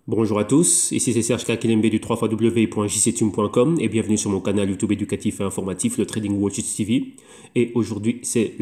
Bonjour à tous, ici c'est Serge Kakelembe du 3xw.jctune.com et bienvenue sur mon canal YouTube éducatif et informatif, le Trading Watch TV. Et aujourd'hui, c'est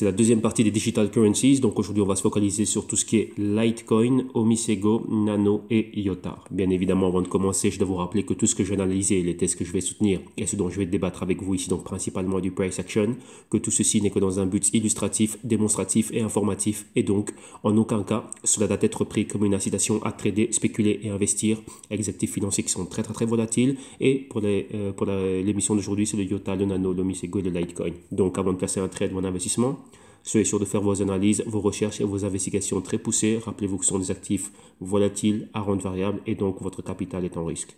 la deuxième partie des Digital Currencies. Donc aujourd'hui, on va se focaliser sur tout ce qui est Litecoin, Omisego, Nano et IOTA. Bien évidemment, avant de commencer, je dois vous rappeler que tout ce que je vais analyser, les tests que je vais soutenir et ce dont je vais débattre avec vous ici, donc principalement du price action, que tout ceci n'est que dans un but illustratif, démonstratif et informatif. Et donc, en aucun cas, cela doit être pris comme une incitation à trader, spéculer et investir avec des actifs financiers qui sont très volatiles. Et pour l'émission d'aujourd'hui, c'est le IOTA, le Nano, le Misego et le Litecoin. Donc avant de placer un trade ou un investissement, soyez sûr de faire vos analyses, vos recherches et vos investigations très poussées. Rappelez-vous que ce sont des actifs volatiles à rente variable et donc votre capital est en risque.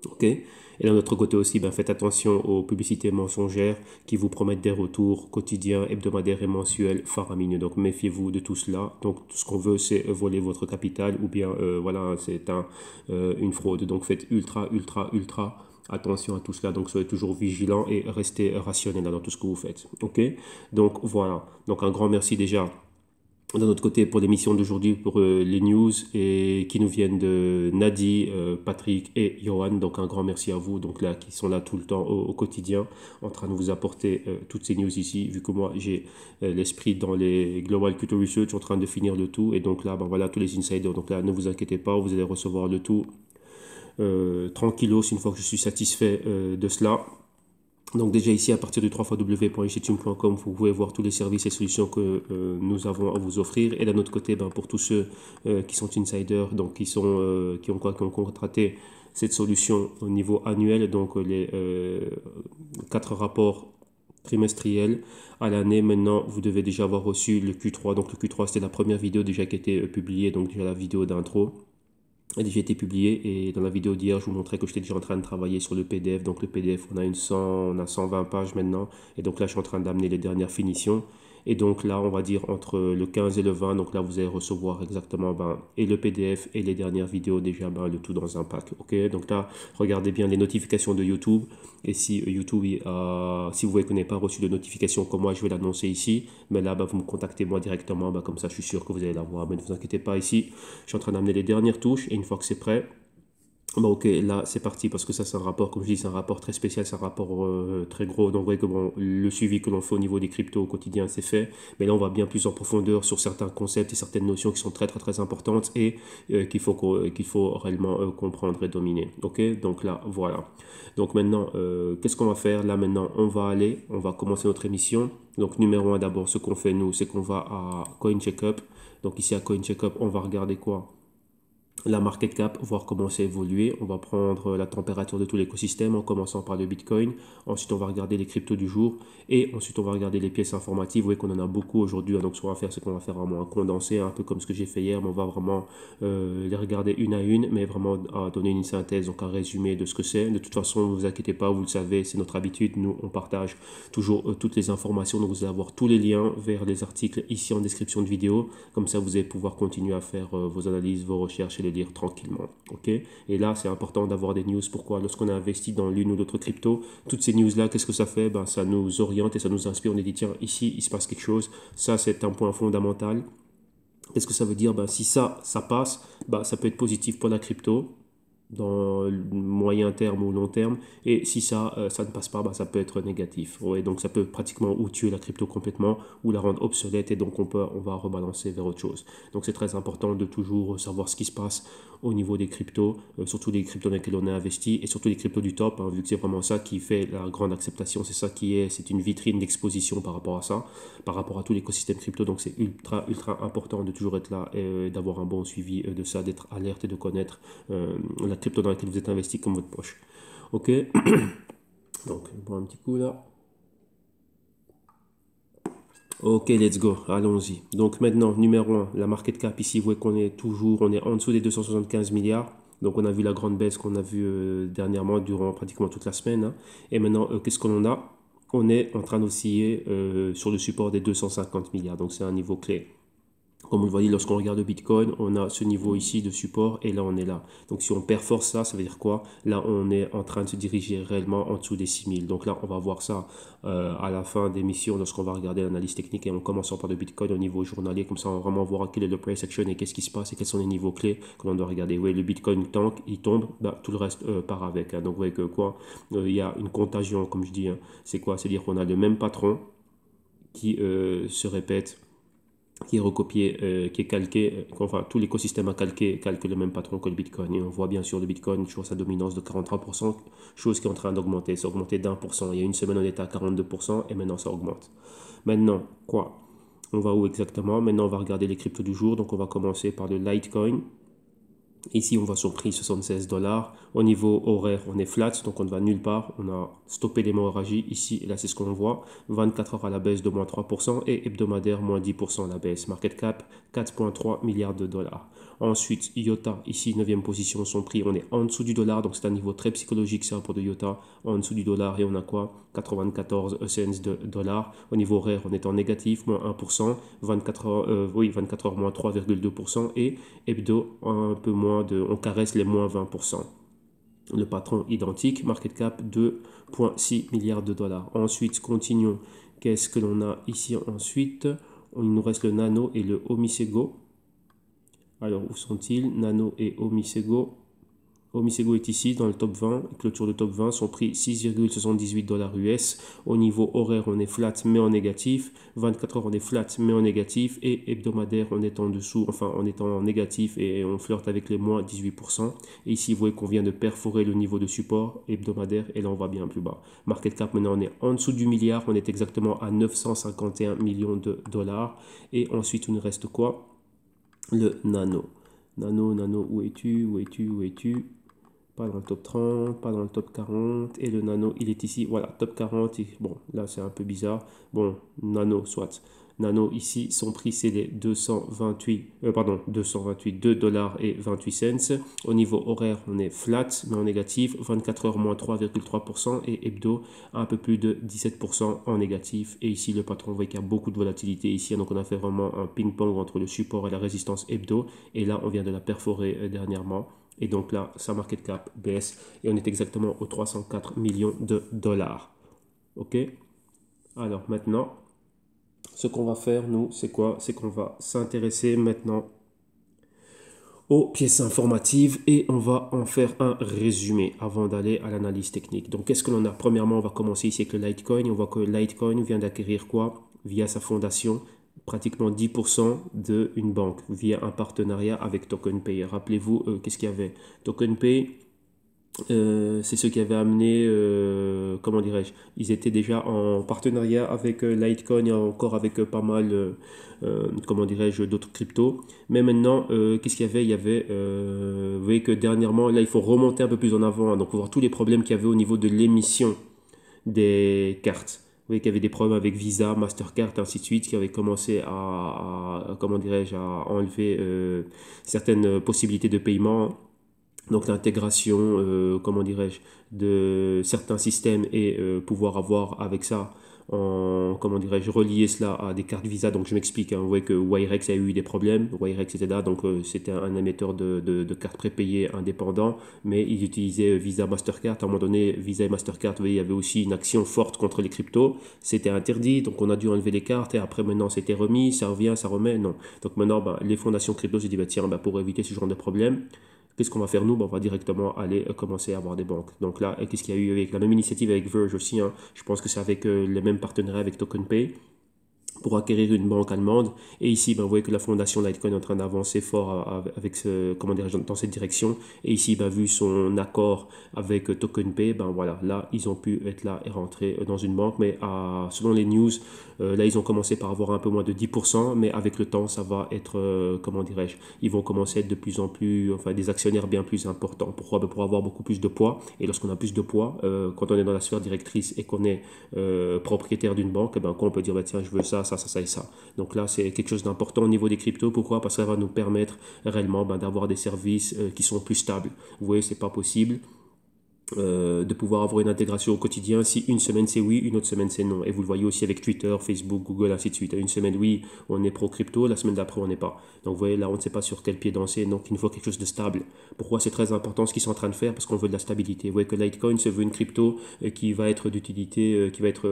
Ok. Et d'un autre côté aussi, faites attention aux publicités mensongères qui vous promettent des retours quotidiens, hebdomadaires et mensuels faramineux. Donc méfiez-vous de tout cela. Donc tout ce qu'on veut, c'est voler votre capital ou bien voilà, c'est une fraude. Donc faites ultra attention à tout cela. Donc soyez toujours vigilant et restez rationnel dans tout ce que vous faites. Ok. Donc voilà. Donc un grand merci déjà d'un autre côté pour l'émission d'aujourd'hui, pour les news et qui nous viennent de Nadi, Patrick et Johan. Donc un grand merci à vous, donc là qui sont là tout le temps au quotidien, en train de vous apporter toutes ces news ici. Vu que moi j'ai l'esprit dans les Global Culture Research, en train de finir le tout. Et donc là, voilà tous les insiders. Donc là, ne vous inquiétez pas, vous allez recevoir le tout tranquillos une fois que je suis satisfait de cela. Donc déjà ici, à partir du www.jtune.com, vous pouvez voir tous les services et solutions que nous avons à vous offrir. Et d'un autre côté, pour tous ceux qui sont insiders, donc qui ont contracté cette solution au niveau annuel, donc les 4 rapports trimestriels à l'année. Maintenant, vous devez déjà avoir reçu le Q3. Donc le Q3, c'était la première vidéo déjà qui a été publiée, donc déjà la vidéo d'intro a déjà été publié et dans la vidéo d'hier je vous montrais que j'étais déjà en train de travailler sur le PDF. Donc le PDF on a 120 pages maintenant et donc là je suis en train d'amener les dernières finitions et donc là on va dire entre le 15 et le 20, donc là vous allez recevoir exactement et le PDF et les dernières vidéos déjà le tout dans un pack. Ok, donc là regardez bien les notifications de YouTube et si YouTube si vous voyez qu'on n'est pas reçu de notification comme moi, je vais l'annoncer ici, mais là vous me contactez moi directement, comme ça je suis sûr que vous allez l'avoir. Mais ne vous inquiétez pas, ici je suis en train d'amener les dernières touches et une fois que c'est prêt, ok, là c'est parti parce que ça c'est un rapport, comme je dis, c'est un rapport très spécial, c'est un rapport très gros. Donc vous voyez que le suivi que l'on fait au niveau des cryptos au quotidien c'est fait, mais là on va bien plus en profondeur sur certains concepts et certaines notions qui sont très importantes et qu'il faut réellement comprendre et dominer. Ok, donc là voilà. Donc maintenant, qu'est-ce qu'on va faire? Là maintenant on va commencer notre émission. Donc numéro 1 d'abord, ce qu'on fait nous, c'est qu'on va à CoinCheckup. Donc ici à CoinCheckup, on va regarder quoi? La market cap, voir comment c'est évolué. On va prendre la température de tout l'écosystème en commençant par le Bitcoin. Ensuite, on va regarder les cryptos du jour. Et ensuite, on va regarder les pièces informatives. Vous voyez qu'on en a beaucoup aujourd'hui. Donc, ce qu'on va faire, c'est qu'on va faire vraiment un condensé, un peu comme ce que j'ai fait hier. Mais on va vraiment les regarder une à une, mais vraiment à donner une synthèse, donc un résumé de ce que c'est. De toute façon, ne vous inquiétez pas, vous le savez, c'est notre habitude. Nous, on partage toujours toutes les informations. Donc, vous allez avoir tous les liens vers les articles ici en description de vidéo. Comme ça, vous allez pouvoir continuer à faire vos analyses, vos recherches et les lire tranquillement. Ok. Et là, c'est important d'avoir des news. Pourquoi? Lorsqu'on a investi dans l'une ou l'autre crypto, toutes ces news-là, qu'est-ce que ça fait? Ça nous oriente et ça nous inspire. On est dit, tiens, ici, il se passe quelque chose. Ça, c'est un point fondamental. Qu'est-ce que ça veut dire? Si ça passe, ça peut être positif pour la crypto dans le moyen terme ou long terme. Et si ça ne passe pas, ça peut être négatif. Ouais, donc ça peut pratiquement ou tuer la crypto complètement ou la rendre obsolète et donc on va rebalancer vers autre chose. Donc c'est très important de toujours savoir ce qui se passe au niveau des cryptos, surtout les cryptos dans lesquels on est investi et surtout les cryptos du top, vu que c'est vraiment ça qui fait la grande acceptation, c'est une vitrine d'exposition par rapport à ça, par rapport à tout l'écosystème crypto. Donc c'est ultra important de toujours être là et d'avoir un bon suivi de ça, d'être alerte et de connaître la crypto dans laquelle vous êtes investi comme votre poche. Ok. Donc je bois un petit coup là. Ok, let's go, allons-y. Donc maintenant, numéro 1, la market cap ici, vous voyez qu'on est on est en dessous des 275 milliards. Donc on a vu la grande baisse qu'on a vue dernièrement durant pratiquement toute la semaine, hein. Et maintenant, qu'est-ce qu'on a? On est en train d'osciller sur le support des 250 milliards. Donc c'est un niveau clé. Comme vous le voyez, lorsqu'on regarde le Bitcoin, on a ce niveau ici de support et là on est là. Donc si on perforce ça, ça veut dire quoi? Là on est en train de se diriger réellement en dessous des 6000. Donc là on va voir ça à la fin des missions lorsqu'on va regarder l'analyse technique et en commençant par le Bitcoin au niveau journalier. Comme ça on va vraiment voir quel est le price action et qu'est-ce qui se passe et quels sont les niveaux clés que l'on doit regarder. Vous voyez, le Bitcoin tank, il tombe, bah, tout le reste part avec. Hein. Donc vous voyez que quoi? Il y a une contagion comme je dis. Hein. C'est quoi? C'est-à-dire qu'on a le même patron qui se répète, qui est recopié, qui est calqué, enfin tout l'écosystème a calque le même patron que le Bitcoin. Et on voit bien sûr le Bitcoin toujours sa dominance de 43%, chose qui est en train d'augmenter. Ça a augmenté d'1%. Il y a une semaine on était à 42% et maintenant ça augmente. Maintenant, quoi? On va où exactement? Maintenant on va regarder les cryptos du jour. Donc on va commencer par le Litecoin. Ici, on voit son prix 76 dollars. Au niveau horaire, on est flat, donc on ne va nulle part. On a stoppé l'hémorragie ici, et là, c'est ce qu'on voit. 24 heures à la baisse de moins 3% et hebdomadaire moins 10% à la baisse. Market cap, 4,3 milliards de dollars. Ensuite, IOTA, ici, 9e position, son prix, on est en dessous du dollar, donc c'est un niveau très psychologique, ça, pour de IOTA. En dessous du dollar, et on a quoi? 94 cents de dollars. Au niveau horaire, on est en négatif, moins 1%. 24 heures, 24 heures, moins 3,2%. Et hebdo, un peu moins on caresse les moins 20%. Le patron identique, market cap 2,6 milliards de dollars. Ensuite, continuons. Qu'est-ce que l'on a ici ensuite? Il nous reste le Nano et le Omisego. Alors, où sont-ils? Nano et Omisego. Omisego est ici dans le top 20, clôture de top 20, son prix 6,78 dollars US. Au niveau horaire, on est flat mais en négatif. 24 heures, on est flat mais en négatif. Et hebdomadaire, on est en dessous, enfin on est en négatif et on flirte avec les moins 18%. Et ici, vous voyez qu'on vient de perforer le niveau de support hebdomadaire et là, on va bien plus bas. Market cap, maintenant, on est en dessous du milliard. On est exactement à 951 millions de dollars. Et ensuite, il nous reste quoi? Le Nano. Nano, où es-tu? Où es-tu? Où es-tu? Pas dans le top 30, pas dans le top 40. Et le Nano, il est ici. Voilà, top 40. Bon, là, c'est un peu bizarre. Bon, Nano, soit. Nano, ici, son prix, c'est les 2 dollars et 28 cents. Au niveau horaire, on est flat, mais en négatif. 24 heures, moins 3,3%. Et hebdo, un peu plus de 17% en négatif. Et ici, le patron, vous voyez qu'il y a beaucoup de volatilité ici. Donc, on a fait vraiment un ping-pong entre le support et la résistance hebdo. Et là, on vient de la perforer dernièrement. Et donc là, sa market cap baisse et on est exactement aux 304 millions de dollars. Ok? Alors maintenant, ce qu'on va faire, nous, c'est quoi? C'est qu'on va s'intéresser maintenant aux pièces informatives et on va en faire un résumé avant d'aller à l'analyse technique. Donc, qu'est-ce que l'on a? Premièrement, on va commencer ici avec le Litecoin. On voit que Litecoin vient d'acquérir quoi? Via sa fondation, pratiquement 10% d'une banque via un partenariat avec TokenPay. Rappelez-vous, qu'est-ce qu'il y avait? TokenPay, c'est ceux qui avaient amené, comment dirais-je, ils étaient déjà en partenariat avec Litecoin et encore avec pas mal, comment dirais-je, d'autres cryptos. Mais maintenant, qu'est-ce qu'il y avait? Il y avait, vous voyez que dernièrement, là, il faut remonter un peu plus en avant, hein, donc pour voir tous les problèmes qu'il y avait au niveau de l'émission des cartes. Vous voyez qu'il y avait des problèmes avec Visa, Mastercard, ainsi de suite, qui avaient commencé comment dirais-je, à enlever certaines possibilités de paiement. Donc l'intégration, comment dirais-je, de certains systèmes et pouvoir avoir avec ça, comment dirais-je, relier cela à des cartes Visa. Donc je m'explique, hein, vous voyez que Wirex a eu des problèmes, Wirex était là, donc c'était un émetteur de cartes prépayées indépendant, mais ils utilisaient Visa, Mastercard. À un moment donné, Visa et Mastercard, vous voyez, il y avait aussi une action forte contre les cryptos, c'était interdit, donc on a dû enlever les cartes et après maintenant c'était remis, ça revient, ça remet, non. Donc maintenant, ben, les fondations crypto se disent, bah, tiens, ben, pour éviter ce genre de problème, qu'est-ce qu'on va faire nous? On va directement aller commencer à avoir des banques. Donc là, qu'est-ce qu'il y a eu avec la même initiative avec Verge aussi, hein. Je pense que c'est avec les mêmes partenariats avec TokenPay pour acquérir une banque allemande. Et ici, ben, vous voyez que la fondation Litecoin est en train d'avancer fort avec comment dire, dans cette direction. Et ici, ben, vu son accord avec TokenPay, ben, voilà, là, ils ont pu être là et rentrer dans une banque. Mais selon les news, là, ils ont commencé par avoir un peu moins de 10%, mais avec le temps, ça va être, comment dirais-je, ils vont commencer à être de plus en plus, enfin, des actionnaires bien plus importants. Pourquoi? Ben, pour avoir beaucoup plus de poids. Et lorsqu'on a plus de poids, quand on est dans la sphère directrice et qu'on est propriétaire d'une banque, ben, quand on peut dire, ben, tiens, je veux ça et ça. Donc là, c'est quelque chose d'important au niveau des cryptos. Pourquoi? Parce que ça va nous permettre réellement ben, d'avoir des services qui sont plus stables. Vous voyez, c'est pas possible de pouvoir avoir une intégration au quotidien. Si une semaine c'est oui, une autre semaine c'est non. Et vous le voyez aussi avec Twitter, Facebook, Google, ainsi de suite. Une semaine oui, on est pro crypto, la semaine d'après on n'est pas. Donc vous voyez là, on ne sait pas sur quel pied danser, donc il nous faut quelque chose de stable. Pourquoi c'est très important ce qu'ils sont en train de faire? Parce qu'on veut de la stabilité. Vous voyez que Litecoin se veut une crypto qui va être d'utilité, qui va être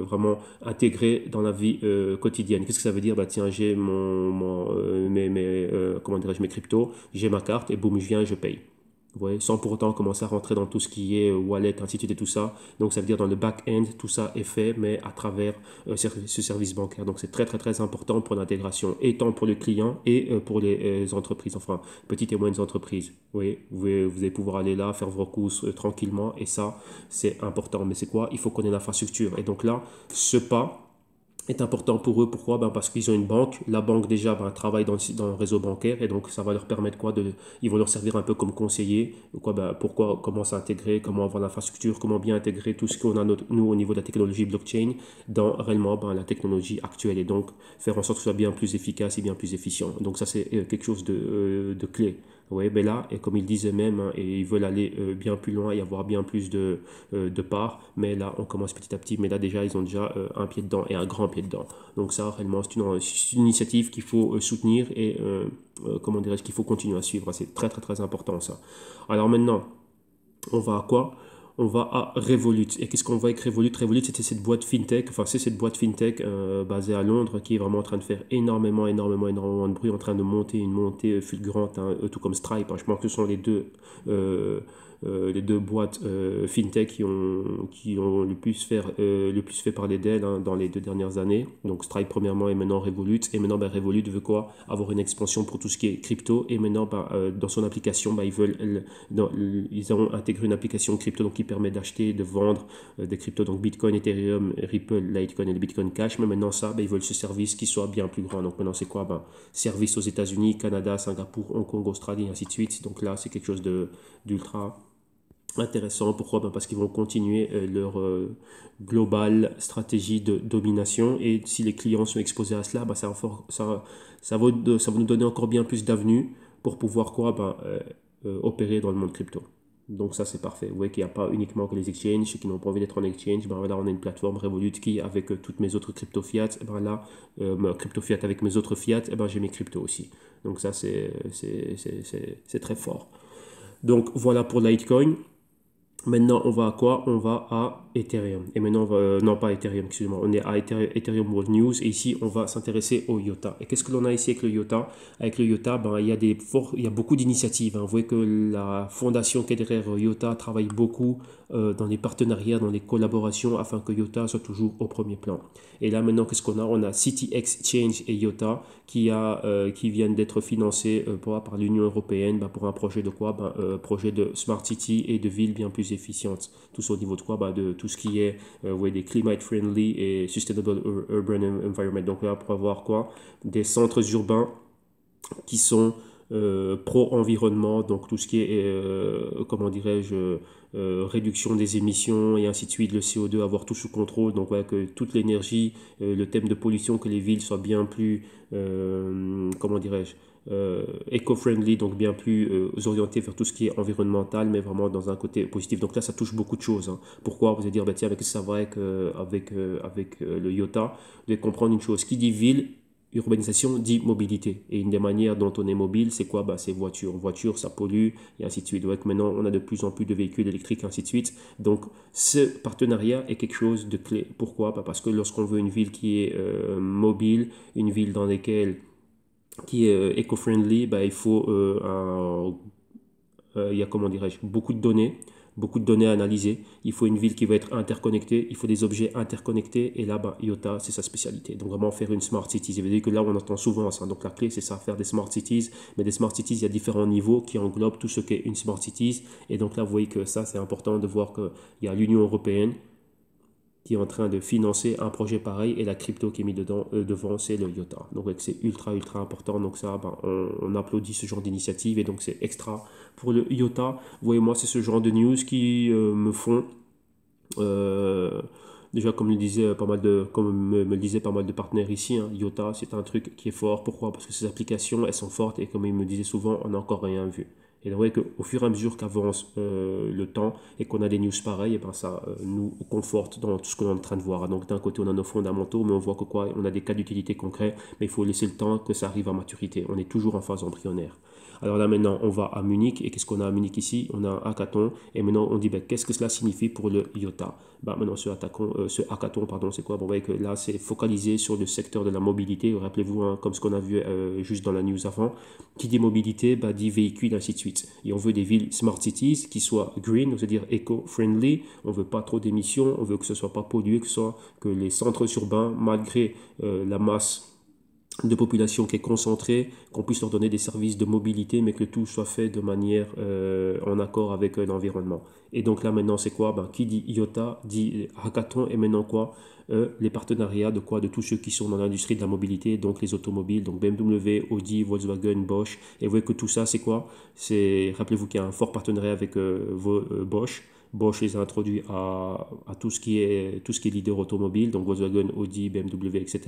vraiment intégrée dans la vie quotidienne. Qu'est-ce que ça veut dire? Bah tiens, j'ai comment dirais-je, mes cryptos, j'ai ma carte et boum, je viens et je paye. Vous voyez, sans pour autant commencer à rentrer dans tout ce qui est wallet, ainsi de suite et tout ça. Donc ça veut dire dans le back-end, tout ça est fait, mais à travers ce service bancaire. Donc c'est très très très important pour l'intégration, et tant pour le client et pour les entreprises, enfin petites et moyennes entreprises. Oui, vous allez pouvoir aller là, faire vos courses tranquillement, et ça c'est important. Mais c'est quoi? Il faut qu'on ait l'infrastructure. Et donc là, ce pas est important pour eux. Pourquoi? Ben parce qu'ils ont une banque. La banque déjà travaille dans le réseau bancaire, et donc ça va leur permettre quoi ils vont leur servir un peu comme conseiller. Quoi, pourquoi, comment s'intégrer, comment avoir l'infrastructure, comment bien intégrer tout ce qu'on a nous au niveau de la technologie blockchain dans réellement la technologie actuelle, et donc faire en sorte que ce soit bien plus efficace et bien plus efficient. Donc ça c'est quelque chose de clé. Oui, mais là, et comme ils disaient même, hein, et ils veulent aller bien plus loin et avoir bien plus de parts, mais là, on commence petit à petit, mais là, déjà, ils ont déjà un pied dedans et un grand pied dedans. Donc ça, réellement, c'est une initiative qu'il faut soutenir, et, comment dirais-je, qu'il faut continuer à suivre. C'est très, très, très important, ça. Alors maintenant, on va à quoi? On va à Revolut. Et qu'est-ce qu'on voit avec Revolut? Revolut, c'était cette boîte fintech, enfin c'est cette boîte fintech basée à Londres, qui est vraiment en train de faire énormément, énormément, énormément de bruit, en train de monter une montée fulgurante, hein, tout comme Stripe, hein. Je pense que ce sont les deux boîtes fintech qui ont le plus fait parler d'elles, hein, dans les 2 dernières années. Donc Stripe premièrement, et maintenant Revolut. Et maintenant, Revolut veut quoi? Avoir une expansion pour tout ce qui est crypto. Et maintenant, dans son application, ils ont intégré une application crypto, donc qui permet d'acheter et de vendre des cryptos, donc Bitcoin, Ethereum, Ripple, Litecoin et le Bitcoin Cash. Mais maintenant ça, ils veulent ce service qui soit bien plus grand. Donc maintenant c'est quoi? Service aux États-Unis, Canada, Singapour, Hong Kong, Australie, ainsi de suite. Donc là c'est quelque chose d'ultra intéressant. Pourquoi? Parce qu'ils vont continuer leur globale stratégie de domination, et si les clients sont exposés à cela, ça va nous donner encore bien plus d'avenues pour pouvoir quoi? Opérer dans le monde crypto. Donc ça c'est parfait. Vous voyez qu'il n'y a pas uniquement que les exchanges, ceux qui n'ont pas envie d'être en exchange, là on a une plateforme Revolut qui, avec toutes mes autres crypto fiat, ma crypto fiat avec mes autres fiat, j'ai mes cryptos aussi. Donc ça c'est très fort. Donc voilà pour Litecoin. Maintenant, on va à quoi? On va à Ethereum. Et maintenant, non pas Ethereum, excusez-moi, on est à Ethereum World News. Et ici, on va s'intéresser au IOTA. Et qu'est-ce que l'on a ici avec le IOTA? Avec le IOTA, il y a beaucoup d'initiatives, hein. Vous voyez que la fondation qui est derrière IOTA travaille beaucoup dans les partenariats, dans les collaborations, afin que IOTA soit toujours au premier plan. Et là, maintenant, qu'est-ce qu'on a? On a City Exchange et IOTA qui viennent d'être financés par l'Union européenne, pour un projet de quoi? Projet de Smart City et de villes bien plus efficientes. Tout ça au niveau de quoi? De tout ce qui est des climate friendly et sustainable urban environment. Donc là, pour avoir quoi? Des centres urbains qui sont pro-environnement, donc tout ce qui est, comment dirais-je, réduction des émissions et ainsi de suite, le CO2, avoir tout sous contrôle. Donc voilà, que toute l'énergie, le thème de pollution, que les villes soient bien plus, comment dirais-je, éco-friendly, donc bien plus orienté vers tout ce qui est environnemental, mais vraiment dans un côté positif. Donc là, ça touche beaucoup de choses, hein. Pourquoi? Vous allez dire, tiens, avec ça va avec le IOTA, vous allez comprendre une chose. Qui dit ville, urbanisation dit mobilité. Et une des manières dont on est mobile, c'est quoi? C'est voiture. Voiture, ça pollue, et ainsi de suite. Donc maintenant, on a de plus en plus de véhicules électriques, ainsi de suite. Donc ce partenariat est quelque chose de clé. Pourquoi? Parce que lorsqu'on veut une ville qui est mobile, une ville dans laquelle qui est eco-friendly, il faut il y a, comment dirais-je, beaucoup de données à analyser. Il faut une ville qui va être interconnectée, il faut des objets interconnectés, et là, IOTA, c'est sa spécialité. Donc vraiment faire une smart city. Ça veut dire que là, on entend souvent ça. Donc la clé, c'est ça, faire des smart cities. Mais des smart cities, il y a différents niveaux qui englobent tout ce qu'est une smart cities. Et donc là, vous voyez que ça, c'est important de voir qu'il y a l'Union européenne qui est en train de financer un projet pareil, et la crypto qui est mise devant, c'est le IOTA. Donc c'est ultra ultra important. Donc ça, on applaudit ce genre d'initiative, et donc c'est extra pour le IOTA. Vous voyez, moi c'est ce genre de news qui me font déjà, comme me le disaient pas mal de partenaires ici, hein, IOTA c'est un truc qui est fort. Pourquoi? Parce que ces applications, elles sont fortes, et comme ils me disaient souvent, on n'a encore rien vu. Et donc, vous voyez qu'au fur et à mesure qu'avance le temps et qu'on a des news pareilles, et ben ça nous conforte dans tout ce qu'on est en train de voir. Donc d'un côté, on a nos fondamentaux, mais on voit que quoi, on a des cas d'utilité concrets, mais il faut laisser le temps que ça arrive à maturité. On est toujours en phase embryonnaire. Alors là maintenant, on va à Munich, et qu'est-ce qu'on a à Munich ici? On a un hackathon, et maintenant on dit ben, qu'est-ce que cela signifie pour le IOTA? Ben, maintenant ce hackathon, pardon, c'est quoi? Bon, vous voyez que là c'est focalisé sur le secteur de la mobilité. Rappelez-vous, hein, comme ce qu'on a vu juste dans la news avant, qui dit mobilité, bah, dit véhicule, ainsi de suite. Et on veut des villes smart cities qui soient green, c'est-à-dire eco-friendly. On ne veut pas trop d'émissions, on veut que ce ne soit pas pollué, que les centres urbains, malgré la masse de population qui est concentrée, qu'on puisse leur donner des services de mobilité, mais que tout soit fait de manière en accord avec l'environnement. Et donc là maintenant c'est quoi? Ben, qui dit IOTA dit hackathon, et maintenant quoi? Les partenariats de quoi? De tous ceux qui sont dans l'industrie de la mobilité, donc les automobiles, donc BMW, Audi, Volkswagen, Bosch. Et vous voyez que tout ça c'est quoi? Rappelez-vous qu'il y a un fort partenariat avec Bosch. Bosch les a introduits à tout ce qui est leader automobile, donc Volkswagen, Audi, BMW, etc.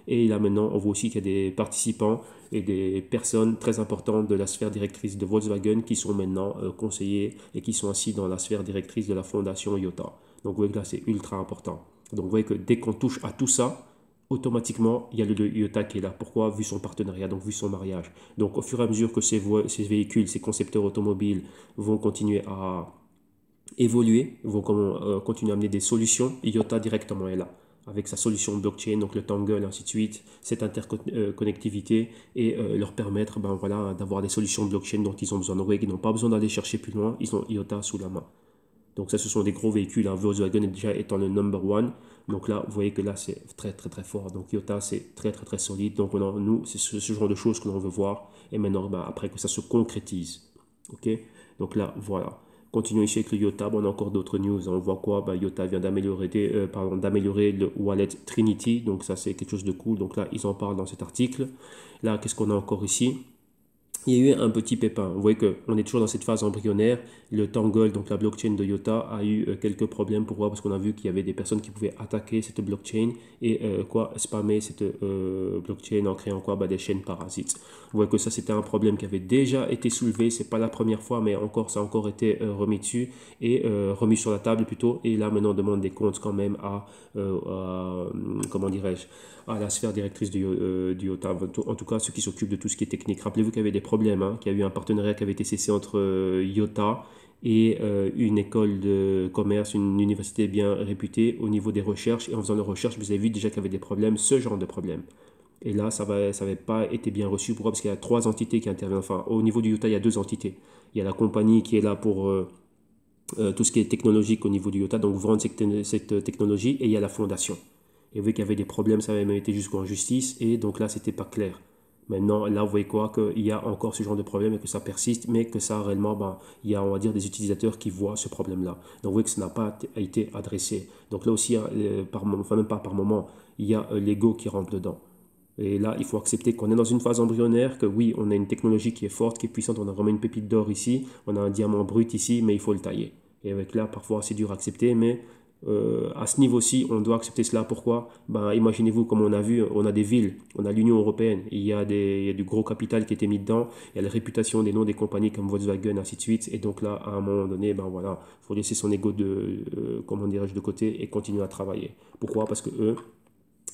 Et là maintenant, on voit aussi qu'il y a des participants et des personnes très importantes de la sphère directrice de Volkswagen qui sont maintenant conseillers et qui sont assis dans la sphère directrice de la fondation IOTA. Donc vous voyez que là, c'est ultra important. Donc vous voyez que dès qu'on touche à tout ça, automatiquement, il y a le IOTA qui est là. Pourquoi? Vu son partenariat, donc vu son mariage. Donc au fur et à mesure que ces véhicules, ces concepteurs automobiles vont continuer à évoluer, vont continuer à amener des solutions, IOTA directement est là, avec sa solution blockchain, donc le Tangle, ainsi de suite, cette interconnectivité, et leur permettre ben, voilà, d'avoir des solutions blockchain dont ils ont besoin. Donc, ils n'ont pas besoin d'aller chercher plus loin, ils ont IOTA sous la main. Donc ça, ce sont des gros véhicules, hein. Volkswagen est déjà étant le number one. Donc là, vous voyez que là, c'est très, très, très fort. Donc IOTA, c'est très, très, très solide. Donc nous, c'est ce genre de choses que l'on veut voir. Et maintenant, ben, après que ça se concrétise. OK? Donc là, voilà. Continuons ici avec le IOTA. Bon, on a encore d'autres news. On voit quoi? Ben, IOTA vient d'améliorer le wallet Trinity. Donc ça, c'est quelque chose de cool. Donc là, ils en parlent dans cet article. Là, qu'est-ce qu'on a encore ici? Il y a eu un petit pépin. Vous voyez qu'on est toujours dans cette phase embryonnaire. Le Tangle, donc la blockchain de IOTA, a eu quelques problèmes. Pourquoi? Parce qu'on a vu qu'il y avait des personnes qui pouvaient attaquer cette blockchain et spammer cette blockchain en créant quoi? Des chaînes parasites. Vous voyez que ça, c'était un problème qui avait déjà été soulevé. C'est pas la première fois, mais ça a encore été remis dessus et remis sur la table plutôt. Et là, maintenant, on demande des comptes quand même comment dirais-je, à la sphère directrice du IOTA, en tout cas ceux qui s'occupent de tout ce qui est technique. Rappelez-vous qu'il y avait des problèmes, hein, qu'il y a eu un partenariat qui avait été cessé entre IOTA et une école de commerce, une université bien réputée au niveau des recherches. Et en faisant les recherches, vous avez vu déjà qu'il y avait des problèmes, ce genre de problèmes. Et là, ça n'avait pas été bien reçu. Pourquoi? Parce qu'il y a 3 entités qui interviennent. Enfin, au niveau du IOTA, il y a 2 entités. Il y a la compagnie qui est là pour tout ce qui est technologique au niveau du IOTA, donc vendre cette technologie, et il y a la fondation. Et vous voyez qu'il y avait des problèmes, ça avait même été jusqu'en justice, et donc là, c'était pas clair. Maintenant, là, vous voyez quoi? Qu'il y a encore ce genre de problème et que ça persiste, mais que ça, réellement, il y a, on va dire, des utilisateurs qui voient ce problème-là. Donc, vous voyez que ça n'a pas été adressé. Donc là aussi, même pas par moment, il y a l'ego qui rentre dedans. Et là, il faut accepter qu'on est dans une phase embryonnaire, que oui, on a une technologie qui est forte, qui est puissante, on a vraiment une pépite d'or ici, on a un diamant brut ici, mais il faut le tailler. Et avec là, parfois, c'est dur à accepter, mais à ce niveau-ci, on doit accepter cela. Pourquoi? Imaginez-vous, comme on a vu, on a des villes, on a l'Union européenne, il y a du gros capital qui a été mis dedans, il y a la réputation des noms des compagnies comme Volkswagen, ainsi de suite, et donc là, à un moment donné, il faut laisser son ego de côté et continuer à travailler. Pourquoi? Parce que eux,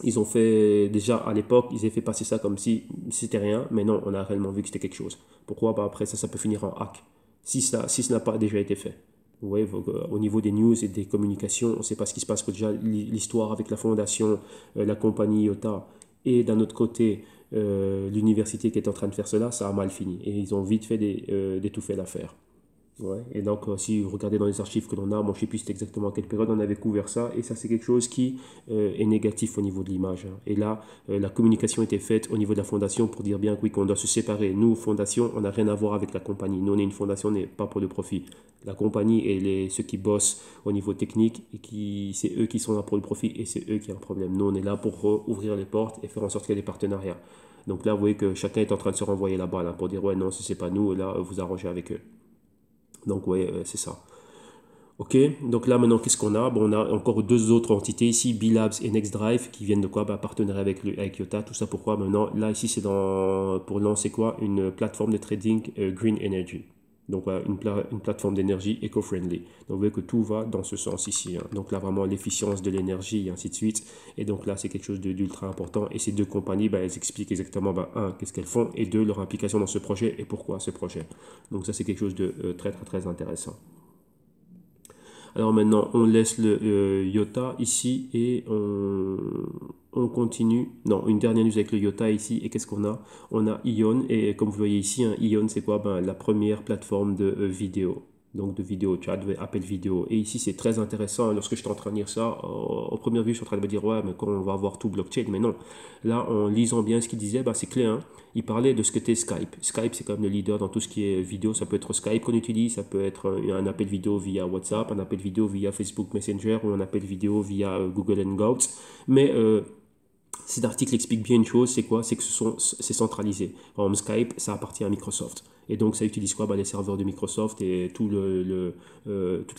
ils ont fait, déjà à l'époque, ils avaient fait passer ça comme si c'était rien, mais non, on a réellement vu que c'était quelque chose. Pourquoi? Après ça peut finir en hack, si ça n'a pas déjà été fait. Vous voyez, au niveau des news et des communications, on ne sait pas ce qui se passe, que déjà l'histoire avec la fondation, la compagnie IOTA, et d'un autre côté, l'université qui est en train de faire cela, ça a mal fini. Et ils ont vite fait d'étouffer l'affaire. Ouais. Et donc, si vous regardez dans les archives que l'on a, moi je ne sais plus exactement à quelle période on avait couvert ça, et ça c'est quelque chose qui est négatif au niveau de l'image, hein. Et là, la communication était faite au niveau de la fondation pour dire bien que oui, qu'on doit se séparer. Nous, fondation, on n'a rien à voir avec la compagnie. Nous, on est une fondation, on n'est pas pour le profit. La compagnie et ceux qui bossent au niveau technique, c'est eux qui sont là pour le profit, et c'est eux qui ont un problème. Nous, on est là pour ouvrir les portes et faire en sorte qu'il y ait des partenariats. Donc là, vous voyez que chacun est en train de se renvoyer la balle, hein, pour dire ouais, non, ce n'est pas nous, et là, vous arrangez avec eux. Donc ouais, c'est ça. Ok, donc là maintenant qu'est-ce qu'on a? Bon, on a encore 2 autres entités ici, B-Labs et NextDrive, qui viennent de quoi? Partenariat avec IOTA. Tout ça pourquoi? Maintenant, là ici c'est pour lancer quoi? Une plateforme de trading Green Energy. Donc voilà, une plateforme d'énergie éco-friendly. Donc vous voyez que tout va dans ce sens ici, hein. Donc là vraiment l'efficience de l'énergie et ainsi de suite. Et donc là c'est quelque chose d'ultra important. Et ces deux compagnies, bah, elles expliquent exactement, bah, un, qu'est-ce qu'elles font, et deux, leur implication dans ce projet et pourquoi ce projet. Donc ça c'est quelque chose de très très très intéressant. Alors maintenant, on laisse le IOTA ici et on continue. Non, une dernière news avec le IOTA ici. Et qu'est-ce qu'on a? On a Ion. Et comme vous voyez ici, hein, Ion, c'est quoi? Ben, la première plateforme de vidéo. Donc de vidéo chat, de appel vidéo. Et ici, c'est très intéressant. Lorsque je suis en train de lire ça, au première vue, je suis en train de me dire, ouais, mais quand on va avoir tout blockchain. Mais non. Là, en lisant bien ce qu'il disait, ben, c'est clair, hein. Il parlait de ce que était Skype. Skype, c'est comme le leader dans tout ce qui est vidéo. Ça peut être Skype qu'on utilise, ça peut être un appel vidéo via WhatsApp, un appel vidéo via Facebook Messenger ou un appel vidéo via Google Hangouts. Mais cet article explique bien une chose, c'est quoi? C'est que c'est centralisé. Par exemple, Skype, ça appartient à Microsoft. Et donc, ça utilise quoi? Bah, les serveurs de Microsoft et toute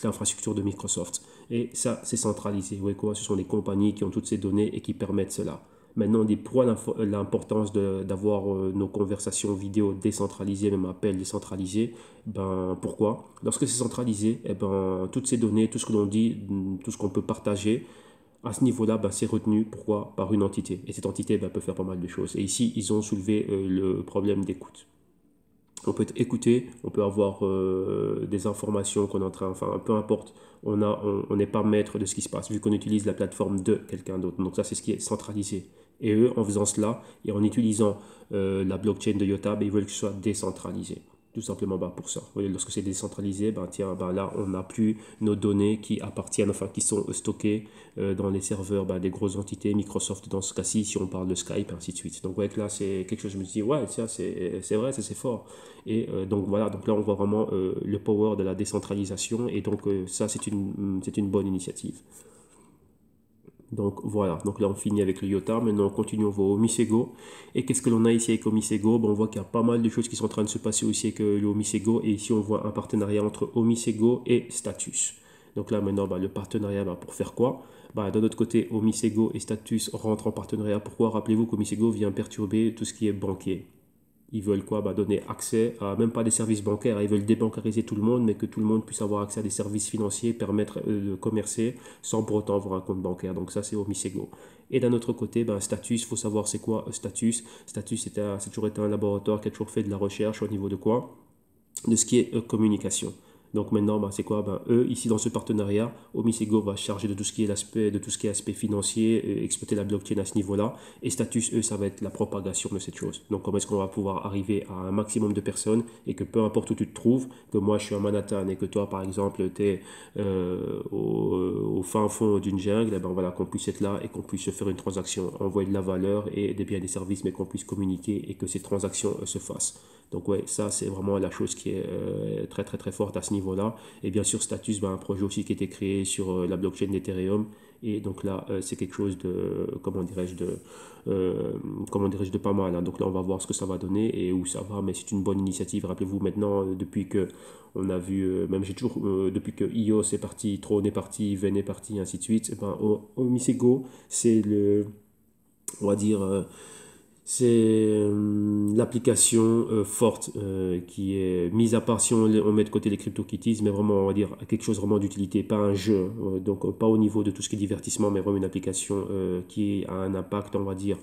l'infrastructure de Microsoft. Et ça, c'est centralisé. Vous voyez quoi? Ce sont des compagnies qui ont toutes ces données et qui permettent cela. Maintenant, on dit pourquoi l'importance d'avoir nos conversations vidéo décentralisées, même appels décentralisés. Ben, pourquoi? Lorsque c'est centralisé, eh ben, toutes ces données, tout ce que l'on dit, tout ce qu'on peut partager, à ce niveau-là, ben, c'est retenu. Pourquoi? Par une entité. Et cette entité ben, peut faire pas mal de choses. Et ici, ils ont soulevé le problème d'écoute. On peut être écouté, on peut avoir des informations qu'on est en train, enfin peu importe, on n'est pas maître de ce qui se passe, vu qu'on utilise la plateforme de quelqu'un d'autre. Donc ça, c'est ce qui est centralisé. Et eux, en faisant cela, et en utilisant la blockchain de Yota, ben, ils veulent que ce soit décentralisé. Tout simplement bah, pour ça. Vous voyez, lorsque c'est décentralisé, ben, tiens, ben, là, on n'a plus nos données qui appartiennent, enfin qui sont stockées dans les serveurs ben, des grosses entités, Microsoft dans ce cas-ci, si on parle de Skype, ainsi de suite. Donc ouais, là, c'est quelque chose, je me dis, ouais, tiens, c'est vrai, c'est fort. Et donc voilà, donc là, on voit vraiment le power de la décentralisation, et donc ça, c'est une bonne initiative. Donc voilà, donc là on finit avec le IOTA, maintenant on continue, on va au Misego. Et qu'est-ce que l'on a ici avec Omisego? Bon, on voit qu'il y a pas mal de choses qui sont en train de se passer aussi avec le Omisego, et ici on voit un partenariat entre Omisego et Status. Donc là maintenant, bah, le partenariat, bah, pour faire quoi? Bah, d'un autre côté, Omisego et Status rentrent en partenariat. Pourquoi? Rappelez-vous qu'Omisego vient perturber tout ce qui est banquier. Ils veulent quoi? Bah, donner accès à même pas des services bancaires. Ils veulent débancariser tout le monde, mais que tout le monde puisse avoir accès à des services financiers, permettre de commercer sans pour autant avoir un compte bancaire. Donc ça, c'est Omisego. Et d'un autre côté, bah, Status, il faut savoir c'est quoi Status. Status, c'est toujours été un laboratoire qui a toujours fait de la recherche au niveau de quoi? De ce qui est communication. Donc maintenant, bah, c'est quoi? Ben, eux, ici dans ce partenariat, Omisego va se charger de tout ce qui est l'aspect, de tout ce qui est aspect financier, exploiter la blockchain à ce niveau-là. Et Status, eux, ça va être la propagation de cette chose. Donc comment est-ce qu'on va pouvoir arriver à un maximum de personnes et que peu importe où tu te trouves, que moi je suis à Manhattan et que toi par exemple tu es au fin fond d'une jungle, et ben voilà, qu'on puisse être là et qu'on puisse faire une transaction, envoyer de la valeur et des biens et des services, mais qu'on puisse communiquer et que ces transactions se fassent. Donc ouais, ça c'est vraiment la chose qui est très très très forte à ce niveau-là. Et bien sûr Status, ben, un projet aussi qui a été créé sur la blockchain d'Ethereum. Et donc là, c'est quelque chose de, comment dirais-je, de pas mal, hein. Donc là, on va voir ce que ça va donner et où ça va. Mais c'est une bonne initiative. Rappelez-vous maintenant, depuis que on a vu, même j'ai toujours, depuis que IOS est parti, Tron est parti, Ven est parti, ainsi de suite. Et ben, Omisego, c'est le, on va dire, c'est l'application forte qui est mise à part si on met de côté les CryptoKitties, mais vraiment on va dire quelque chose vraiment d'utilité, pas un jeu, donc pas au niveau de tout ce qui est divertissement, mais vraiment une application qui a un impact, on va dire,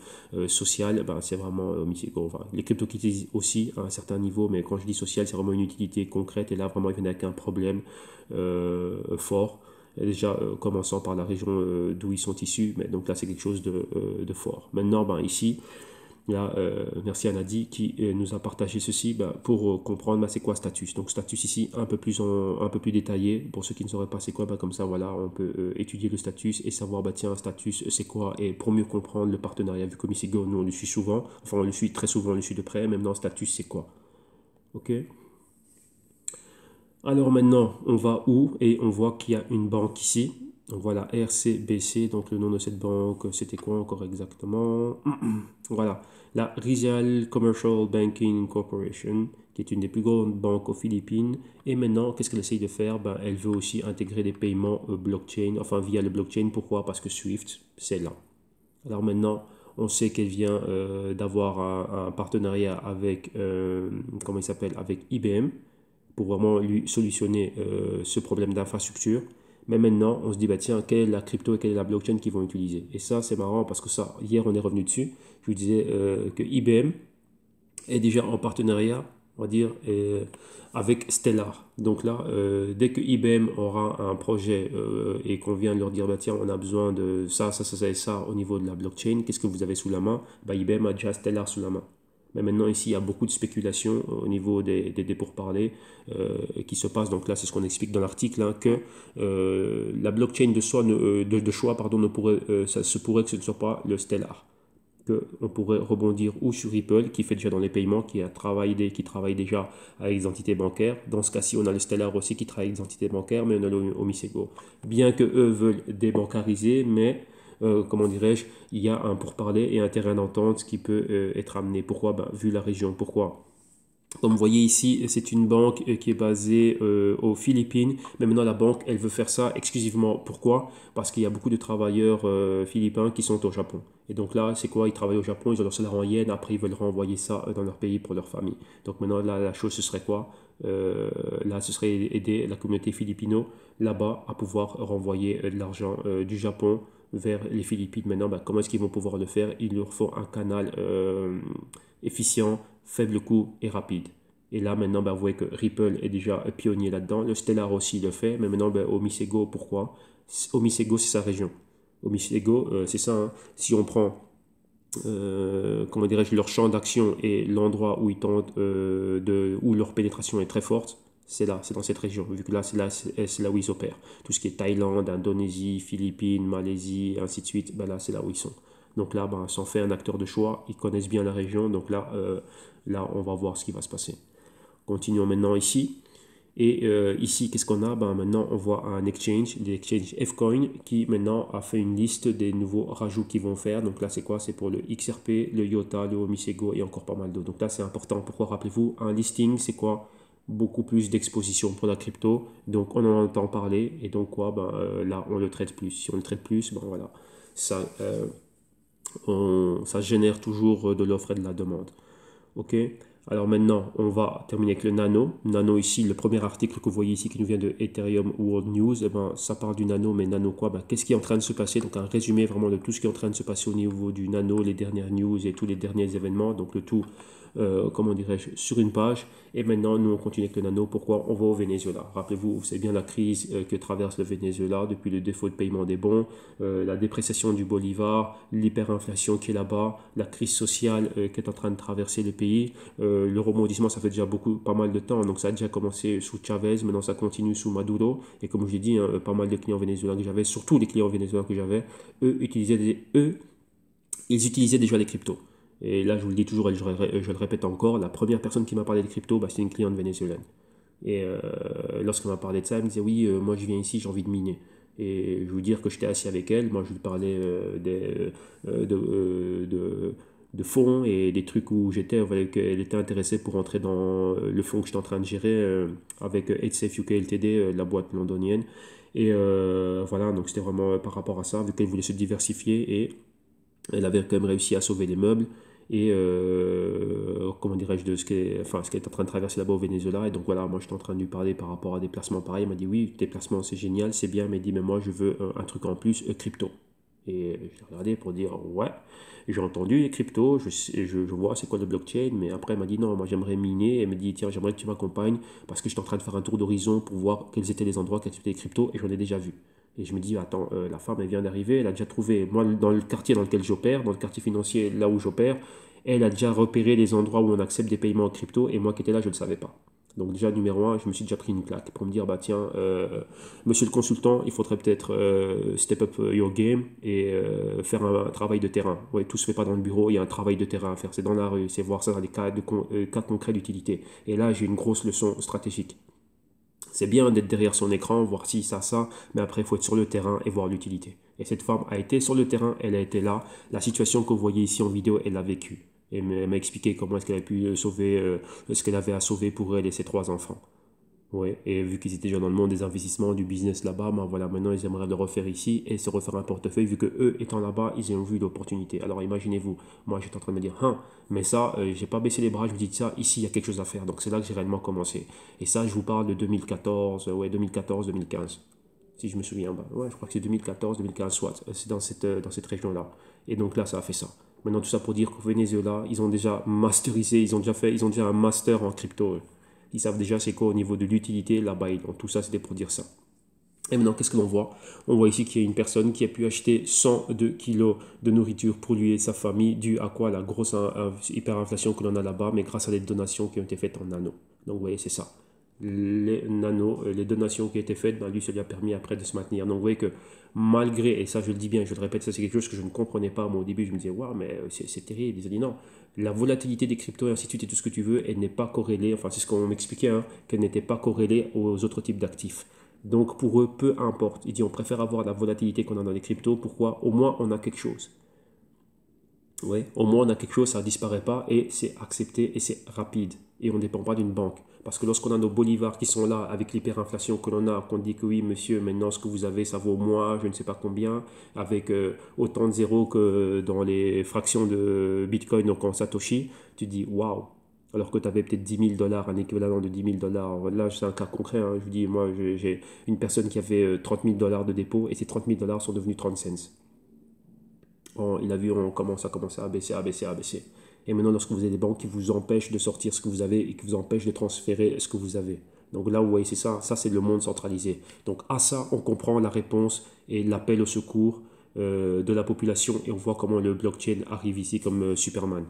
social. Ben, c'est vraiment enfin, les CryptoKitties aussi à un certain niveau, mais quand je dis social, c'est vraiment une utilité concrète, et là vraiment il vient avec un problème fort. Déjà, commençant par la région d'où ils sont issus, mais donc là c'est quelque chose de fort. Maintenant, ben, ici, là, merci à Nadi qui nous a partagé ceci pour comprendre c'est quoi Status. Donc Status ici un peu plus détaillé. Pour ceux qui ne sauraient pas c'est quoi, comme ça voilà, on peut étudier le Status et savoir tiens, Status c'est quoi, et pour mieux comprendre le partenariat, vu que Misego, nous on le suit souvent, enfin on le suit très souvent, on le suit de près. Maintenant Status c'est quoi? Ok. Alors maintenant, on va où? Et on voit qu'il y a une banque ici. Donc voilà, RCBC, donc le nom de cette banque, c'était quoi encore exactement? Voilà, la Rizal Commercial Banking Corporation, qui est une des plus grandes banques aux Philippines. Et maintenant, qu'est-ce qu'elle essaye de faire? Ben, elle veut aussi intégrer des paiements blockchain, enfin via le blockchain. Pourquoi? Parce que Swift, c'est là. Alors maintenant, on sait qu'elle vient d'avoir un partenariat avec, comment il s'appelle? Avec IBM. pour vraiment lui solutionner ce problème d'infrastructure. Mais maintenant, on se dit, bah, tiens, quelle est la crypto et quelle est la blockchain qu'ils vont utiliser? Et ça, c'est marrant parce que ça, hier, on est revenu dessus. Je vous disais que IBM est déjà en partenariat, on va dire, avec Stellar. Donc là, dès que IBM aura un projet et qu'on vient de leur dire, bah, tiens, on a besoin de ça, ça, ça, ça et ça au niveau de la blockchain, qu'est-ce que vous avez sous la main? Bah, IBM a déjà Stellar sous la main. Mais maintenant, ici, il y a beaucoup de spéculation au niveau des pourparlers qui se passent. Donc là, c'est ce qu'on explique dans l'article, hein, que la blockchain de choix pardon, ça se pourrait que ce ne soit pas le Stellar. Qu'on pourrait rebondir ou sur Ripple, qui fait déjà dans les paiements, qui travaille déjà avec des entités bancaires. Dans ce cas-ci, on a le Stellar aussi qui travaille avec des entités bancaires, mais on a le Omisego. Bien que eux veulent débancariser, mais comment dirais-je, il y a un pourparler et un terrain d'entente qui peut être amené. Pourquoi? Ben, vu la région. Pourquoi? Comme vous voyez ici, c'est une banque qui est basée aux Philippines. Mais maintenant, la banque, elle veut faire ça exclusivement. Pourquoi? Parce qu'il y a beaucoup de travailleurs philippins qui sont au Japon. Et donc là, c'est quoi? Ils travaillent au Japon, ils ont leur salaire en yens. Après, ils veulent renvoyer ça dans leur pays pour leur famille. Donc maintenant, là, la chose, ce serait quoi? Là, ce serait aider la communauté philippino là-bas à pouvoir renvoyer de l'argent du Japon vers les Philippines. Maintenant, bah, comment est-ce qu'ils vont pouvoir le faire? Il leur faut un canal efficient, faible coût et rapide. Et là, maintenant, bah, vous voyez que Ripple est déjà pionnier là-dedans. Le Stellar aussi le fait. Mais maintenant, bah, Omisego, pourquoi? Omisego, c'est sa région. Omisego, c'est ça. Hein. Si on prend, comment dirais-je, leur champ d'action et l'endroit où ils tentent, où leur pénétration est très forte, c'est là, c'est dans cette région. Vu que là, c'est là où ils opèrent. Tout ce qui est Thaïlande, Indonésie, Philippines, Malaisie, ainsi de suite, bah là, c'est là où ils sont. Donc là, ben, ça en fait un acteur de choix. Ils connaissent bien la région. Donc là, là, on va voir ce qui va se passer. Continuons maintenant ici. Et ici, qu'est-ce qu'on a? Ben, maintenant, on voit un exchange, l'exchange Fcoin, qui maintenant a fait une liste des nouveaux rajouts qu'ils vont faire. Donc là, c'est quoi? C'est pour le XRP, le IOTA, le Omisego et encore pas mal d'autres. Donc là, c'est important. Pourquoi? Rappelez-vous, un listing, c'est quoi? Beaucoup plus d'exposition pour la crypto. Donc, on en entend parler. Et donc, quoi? Ben, là, on le traite plus. Si on le traite plus, ben voilà. Ça, ça génère toujours de l'offre et de la demande. Ok. Alors maintenant, on va terminer avec le nano. Nano ici, le premier article que vous voyez ici qui nous vient de Ethereum World News, eh ben, ça parle du nano, mais nano quoi? Ben, qu'est-ce qui est en train de se passer? Donc un résumé vraiment de tout ce qui est en train de se passer au niveau du nano, les dernières news et tous les derniers événements. Donc le tout, comment dirais-je, sur une page. Et maintenant, nous on continue avec le nano. Pourquoi? On va au Venezuela. Rappelez-vous, c'est bien la crise que traverse le Venezuela depuis le défaut de paiement des bons, la dépréciation du bolivar, l'hyperinflation qui est là-bas, la crise sociale qui est en train de traverser le pays. Le rebondissement, ça fait déjà pas mal de temps. Donc ça a déjà commencé sous Chavez, maintenant ça continue sous Maduro. Et comme je l'ai dit, hein, pas mal de clients vénézuéliens que j'avais, surtout les clients vénézuéliens que j'avais, ils utilisaient déjà les cryptos. Et là, je vous le dis toujours et je le répète encore, la première personne qui m'a parlé de crypto, bah, c'est une cliente vénézuélienne. Et lorsqu'elle m'a parlé de ça, elle me disait, oui, moi je viens ici, j'ai envie de miner. Et je veux dire que j'étais assis avec elle, moi je lui parlais de fonds et des trucs où j'étais, qu'elle était intéressée pour entrer dans le fonds que j'étais en train de gérer avec HSF UK LTD, la boîte londonienne. Et voilà, donc c'était vraiment par rapport à ça, vu qu'elle voulait se diversifier et elle avait quand même réussi à sauver les meubles et comment dirais-je de ce qu'elle est en train de traverser là-bas au Venezuela. Et donc voilà, moi j'étais en train de lui parler par rapport à des placements pareils. Il m'a dit oui, tes placements c'est génial, c'est bien, mais il dit mais moi je veux un truc en plus, crypto. Et je l'ai regardé pour dire ouais, j'ai entendu les cryptos, je vois c'est quoi le blockchain, mais après elle m'a dit non, moi j'aimerais miner. Elle m'a dit tiens, j'aimerais que tu m'accompagnes parce que j'étais en train de faire un tour d'horizon pour voir quels étaient les endroits qui acceptaient les cryptos et j'en ai déjà vu. Et je me dis, attends, la femme, elle vient d'arriver, elle a déjà trouvé, moi, dans le quartier dans lequel j'opère, dans le quartier financier là où j'opère, elle a déjà repéré les endroits où on accepte des paiements en crypto, et moi qui étais là, je ne le savais pas. Donc déjà, numéro un, je me suis déjà pris une claque pour me dire, bah tiens, monsieur le consultant, il faudrait peut-être step up your game et faire un travail de terrain. Ouais, tout se fait pas dans le bureau, il y a un travail de terrain à faire, c'est dans la rue, c'est voir ça dans les cas concrets d'utilité. Et là, j'ai une grosse leçon stratégique. C'est bien d'être derrière son écran, voir si ça, mais après, il faut être sur le terrain et voir l'utilité. Et cette femme a été sur le terrain, elle a été là. La situation que vous voyez ici en vidéo, elle l'a vécue. Et elle m'a expliqué comment est-ce qu'elle a pu sauver ce qu'elle avait à sauver pour elle et ses 3 enfants. Ouais, et vu qu'ils étaient déjà dans le monde des investissements, du business là-bas, ben voilà, maintenant ils aimeraient le refaire ici et se refaire un portefeuille vu que eux étant là-bas, ils ont vu l'opportunité. Alors imaginez-vous, moi j'étais en train de me dire, mais ça, j'ai pas baissé les bras, je me dis ça, ici il y a quelque chose à faire. Donc c'est là que j'ai réellement commencé. Et ça, je vous parle de 2014, ouais, 2014-2015. Si je me souviens, ben, ouais, je crois que c'est 2014-2015, soit, c'est dans cette région-là. Et donc là, ça a fait ça. Maintenant, tout ça pour dire qu'au Venezuela, ils ont déjà masterisé, ils ont déjà un master en crypto. Ils savent déjà c'est quoi au niveau de l'utilité là-bas. Donc tout ça, c'était pour dire ça. Et maintenant, qu'est-ce que l'on voit? On voit ici qu'il y a une personne qui a pu acheter 102 kilos de nourriture pour lui et sa famille, dû à quoi? La grosse hyperinflation que l'on a là-bas, mais grâce à des donations qui ont été faites en nano. Donc vous voyez, c'est ça. Les nanos, les donations qui ont été faites, ben, lui, ça lui a permis après de se maintenir. Donc vous voyez que malgré, et ça je le dis bien, je le répète, ça c'est quelque chose que je ne comprenais pas. Moi au début, je me disais, waouh, mais c'est terrible. Ils ont dit non, la volatilité des cryptos et ainsi de suite et tout ce que tu veux, elle n'est pas corrélée, enfin c'est ce qu'on m'expliquait, hein, qu'elle n'était pas corrélée aux autres types d'actifs. Donc pour eux, peu importe. Il dit on préfère avoir la volatilité qu'on a dans les cryptos. Pourquoi? Au moins on a quelque chose. Ouais, au moins on a quelque chose, ça ne disparaît pas et c'est accepté et c'est rapide. Et on ne dépend pas d'une banque. Parce que lorsqu'on a nos bolivars qui sont là avec l'hyperinflation que l'on a, qu'on dit que oui monsieur, maintenant ce que vous avez ça vaut moins, je ne sais pas combien, avec autant de zéros que dans les fractions de Bitcoin, donc en Satoshi, tu dis waouh. Alors que tu avais peut-être 10 000 $, un équivalent de 10 000 $. Là, c'est un cas concret. Hein. Je vous dis, moi, j'ai une personne qui avait 30 000 $ de dépôt et ces 30 000 $ sont devenus 30 cents. Il a vu, ça commence à baisser, à baisser, à baisser. Et maintenant, lorsque vous avez des banques qui vous empêchent de sortir ce que vous avez et qui vous empêchent de transférer ce que vous avez. Donc là, vous voyez, c'est ça, c'est le monde centralisé. Donc à ça, on comprend la réponse et l'appel au secours de la population et on voit comment le blockchain arrive ici comme Superman.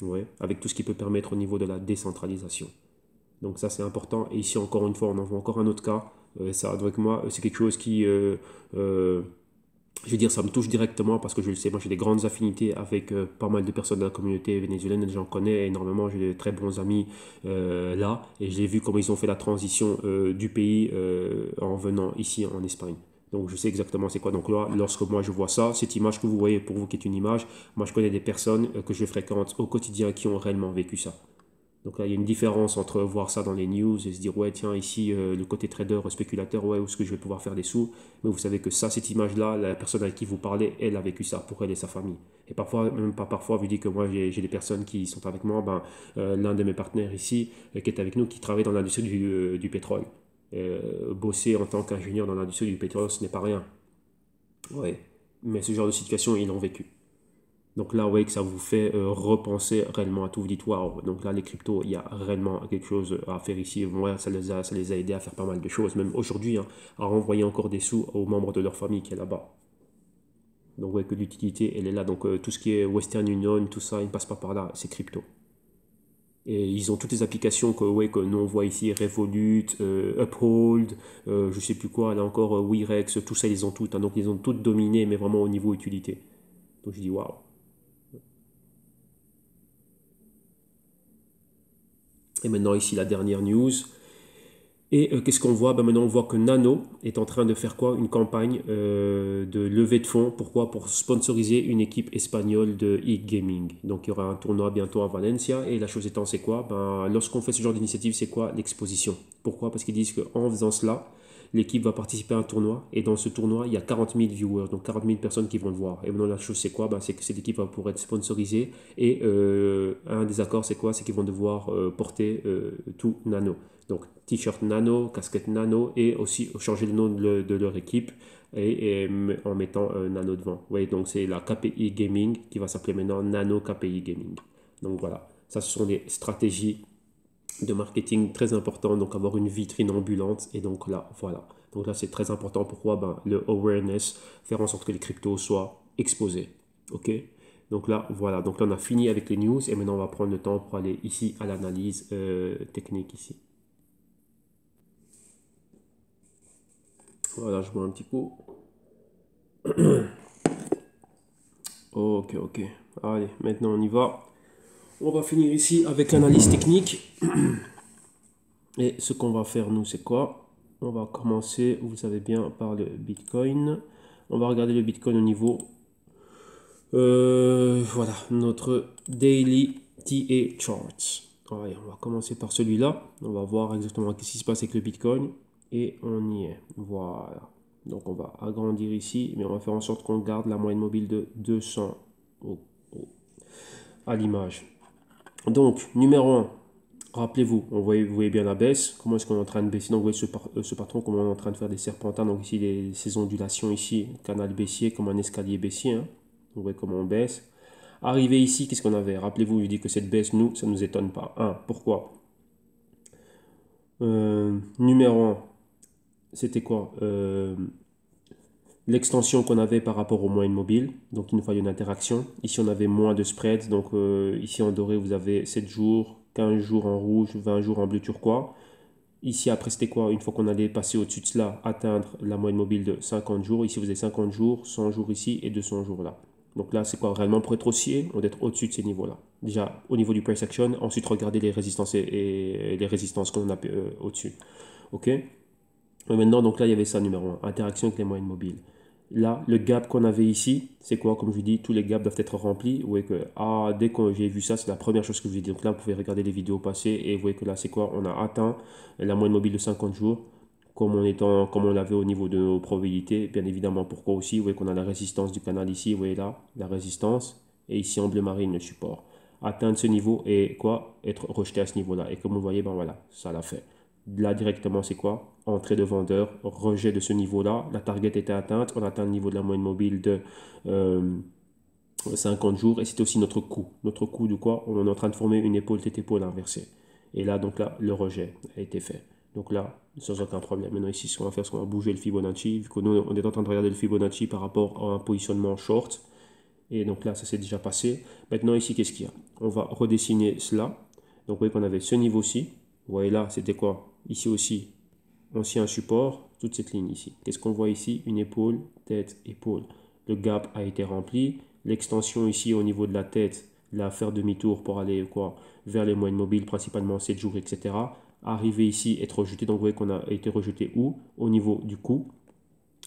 Ouais, avec tout ce qui peut permettre au niveau de la décentralisation. Donc ça, c'est important. Et ici, encore une fois, on en voit encore un autre cas. Ça, avec moi, c'est quelque chose qui... je veux dire, ça me touche directement parce que je le sais, moi j'ai des grandes affinités avec pas mal de personnes de la communauté vénézuélienne, j'en connais énormément, j'ai de très bons amis là, et j'ai vu comment ils ont fait la transition du pays en venant ici en Espagne. Donc je sais exactement c'est quoi. Donc là, lorsque moi je vois ça, cette image que vous voyez pour vous qui est une image, moi je connais des personnes que je fréquente au quotidien qui ont réellement vécu ça. Donc là, il y a une différence entre voir ça dans les news et se dire, ouais, tiens, ici, le côté trader, spéculateur, ouais, où est-ce que je vais pouvoir faire des sous? Mais vous savez que ça, cette image-là, la personne avec qui vous parlez, elle a vécu ça pour elle et sa famille. Et parfois, même pas parfois, vous dites que moi, j'ai des personnes qui sont avec moi, l'un de mes partenaires ici, qui est avec nous, qui travaille dans l'industrie du pétrole. Bosser en tant qu'ingénieur dans l'industrie du pétrole, ce n'est pas rien. Ouais. Mais ce genre de situation, ils l'ont vécu. Donc là, vous voyez que ça vous fait repenser réellement à tout. Vous dites, waouh, donc là, les cryptos, il y a réellement quelque chose à faire ici. Moi, ça les a aidés à faire pas mal de choses, même aujourd'hui, hein, à renvoyer encore des sous aux membres de leur famille qui est là-bas. Donc, vous voyez que l'utilité, elle est là. Donc, tout ce qui est Western Union, tout ça, il ne passe pas par là, c'est crypto. Et ils ont toutes les applications que nous on voit ici, Revolut, Uphold, je ne sais plus quoi, là encore, Wirex, tout ça, ils ont toutes. Hein, donc, ils ont toutes dominé, mais vraiment au niveau utilité. Donc, je dis, waouh. Et maintenant, ici, la dernière news. Et qu'est-ce qu'on voit? Maintenant, on voit que Nano est en train de faire quoi? Une campagne de levée de fonds. Pourquoi? Pour sponsoriser une équipe espagnole de e-gaming. Donc, il y aura un tournoi bientôt à Valencia. Et la chose étant, c'est quoi? Lorsqu'on fait ce genre d'initiative, c'est quoi? L'exposition. Pourquoi? Parce qu'ils disent qu'en faisant cela, l'équipe va participer à un tournoi. Et dans ce tournoi, il y a 40 000 viewers, donc 40 000 personnes qui vont le voir. Et maintenant, la chose, c'est quoi? C'est que cette équipe va pouvoir être sponsorisée. Et un des accords, c'est quoi? C'est qu'ils vont devoir porter tout Nano. Donc t-shirt nano, casquette nano et aussi changer le nom de leur équipe et en mettant nano devant. Vous voyez, donc c'est la KPI Gaming qui va s'appeler maintenant Nano KPI Gaming. Donc voilà, ça ce sont des stratégies de marketing très importantes, donc avoir une vitrine ambulante et donc là, voilà. Donc là c'est très important, pourquoi? Le awareness, faire en sorte que les cryptos soient exposés. Ok? Donc là, voilà, donc là on a fini avec les news et maintenant on va prendre le temps pour aller ici à l'analyse technique ici. Voilà, je bois un petit coup. Ok, ok. Allez, maintenant on y va. On va finir ici avec l'analyse technique. Et ce qu'on va faire, nous, c'est quoi? On va commencer, vous savez bien, par le Bitcoin. On va regarder le Bitcoin au niveau... voilà, notre Daily TA Charts. Allez, on va commencer par celui-là. On va voir exactement ce qui se passe avec le Bitcoin. Et on y est. Voilà. Donc on va agrandir ici, mais on va faire en sorte qu'on garde la moyenne mobile de 200 à l'image. Donc, numéro 1, rappelez-vous, vous voyez bien la baisse. Comment est-ce qu'on est en train de baisser? Donc, vous voyez ce patron, comment on est en train de faire des serpentins. Donc, ici, ces ondulations ici, canal baissier, comme un escalier baissier. Hein. Vous voyez comment on baisse. Arrivé ici, qu'est-ce qu'on avait? Rappelez-vous, je dis que cette baisse, nous, ça ne nous étonne pas. Pourquoi? Numéro 1, c'était quoi? L'extension qu'on avait par rapport aux moyennes mobiles. Donc, il nous fallait une interaction. Ici, on avait moins de spread. Donc, ici, en doré, vous avez 7 jours, 15 jours en rouge, 20 jours en bleu turquoise. Ici, après, c'était quoi? Une fois qu'on allait passer au-dessus de cela, atteindre la moyenne mobile de 50 jours. Ici, vous avez 50 jours, 100 jours ici et 200 jours là. Donc là, c'est quoi? Réellement, pour être haussier, on doit être au-dessus de ces niveaux-là. Déjà, au niveau du price action. Ensuite, regardez les résistances et les résistances qu'on a au-dessus. OK? Et maintenant, donc là, il y avait ça, numéro 1. Interaction avec les moyennes mobiles. Là, le gap qu'on avait ici, c'est quoi? Comme je vous dis, tous les gaps doivent être remplis. Vous voyez que dès que j'ai vu ça, c'est la première chose que je vous dis. Donc là, vous pouvez regarder les vidéos passées et vous voyez que là, c'est quoi? On a atteint la moyenne mobile de 50 jours, comme on l'avait au niveau de nos probabilités. Bien évidemment, pourquoi aussi? Vous voyez qu'on a la résistance du canal ici. Vous voyez là, la résistance. Et ici, en bleu marine, le support. Atteindre ce niveau et quoi? Être rejeté à ce niveau-là. Et comme vous voyez, ben voilà, ça l'a fait. Là, directement, c'est quoi? Entrée de vendeur, rejet de ce niveau-là. La target était atteinte. On atteint le niveau de la moyenne mobile de 50 jours. Et c'était aussi notre coût. Notre coût de quoi? On est en train de former une épaule tête épaule inversée. Et là, donc là, le rejet a été fait. Donc là, sans aucun problème. Maintenant, ici, ce qu'on va faire, c'est qu'on va bouger le Fibonacci. Vu que nous, on est en train de regarder le Fibonacci par rapport à un positionnement short. Et donc là, ça s'est déjà passé. Maintenant, ici, qu'est-ce qu'il y a? On va redessiner cela. Donc, vous voyez qu'on avait ce niveau-ci. Vous voyez là, c'était quoi? Ici aussi, ancien support, toute cette ligne ici. Qu'est-ce qu'on voit ici? Une épaule, tête, épaule. Le gap a été rempli. L'extension ici au niveau de la tête, là, faire demi-tour pour aller quoi? Vers les moyennes mobiles, principalement 7 jours, etc. Arriver ici, être rejeté. Donc, vous voyez qu'on a été rejeté où? Au niveau du cou.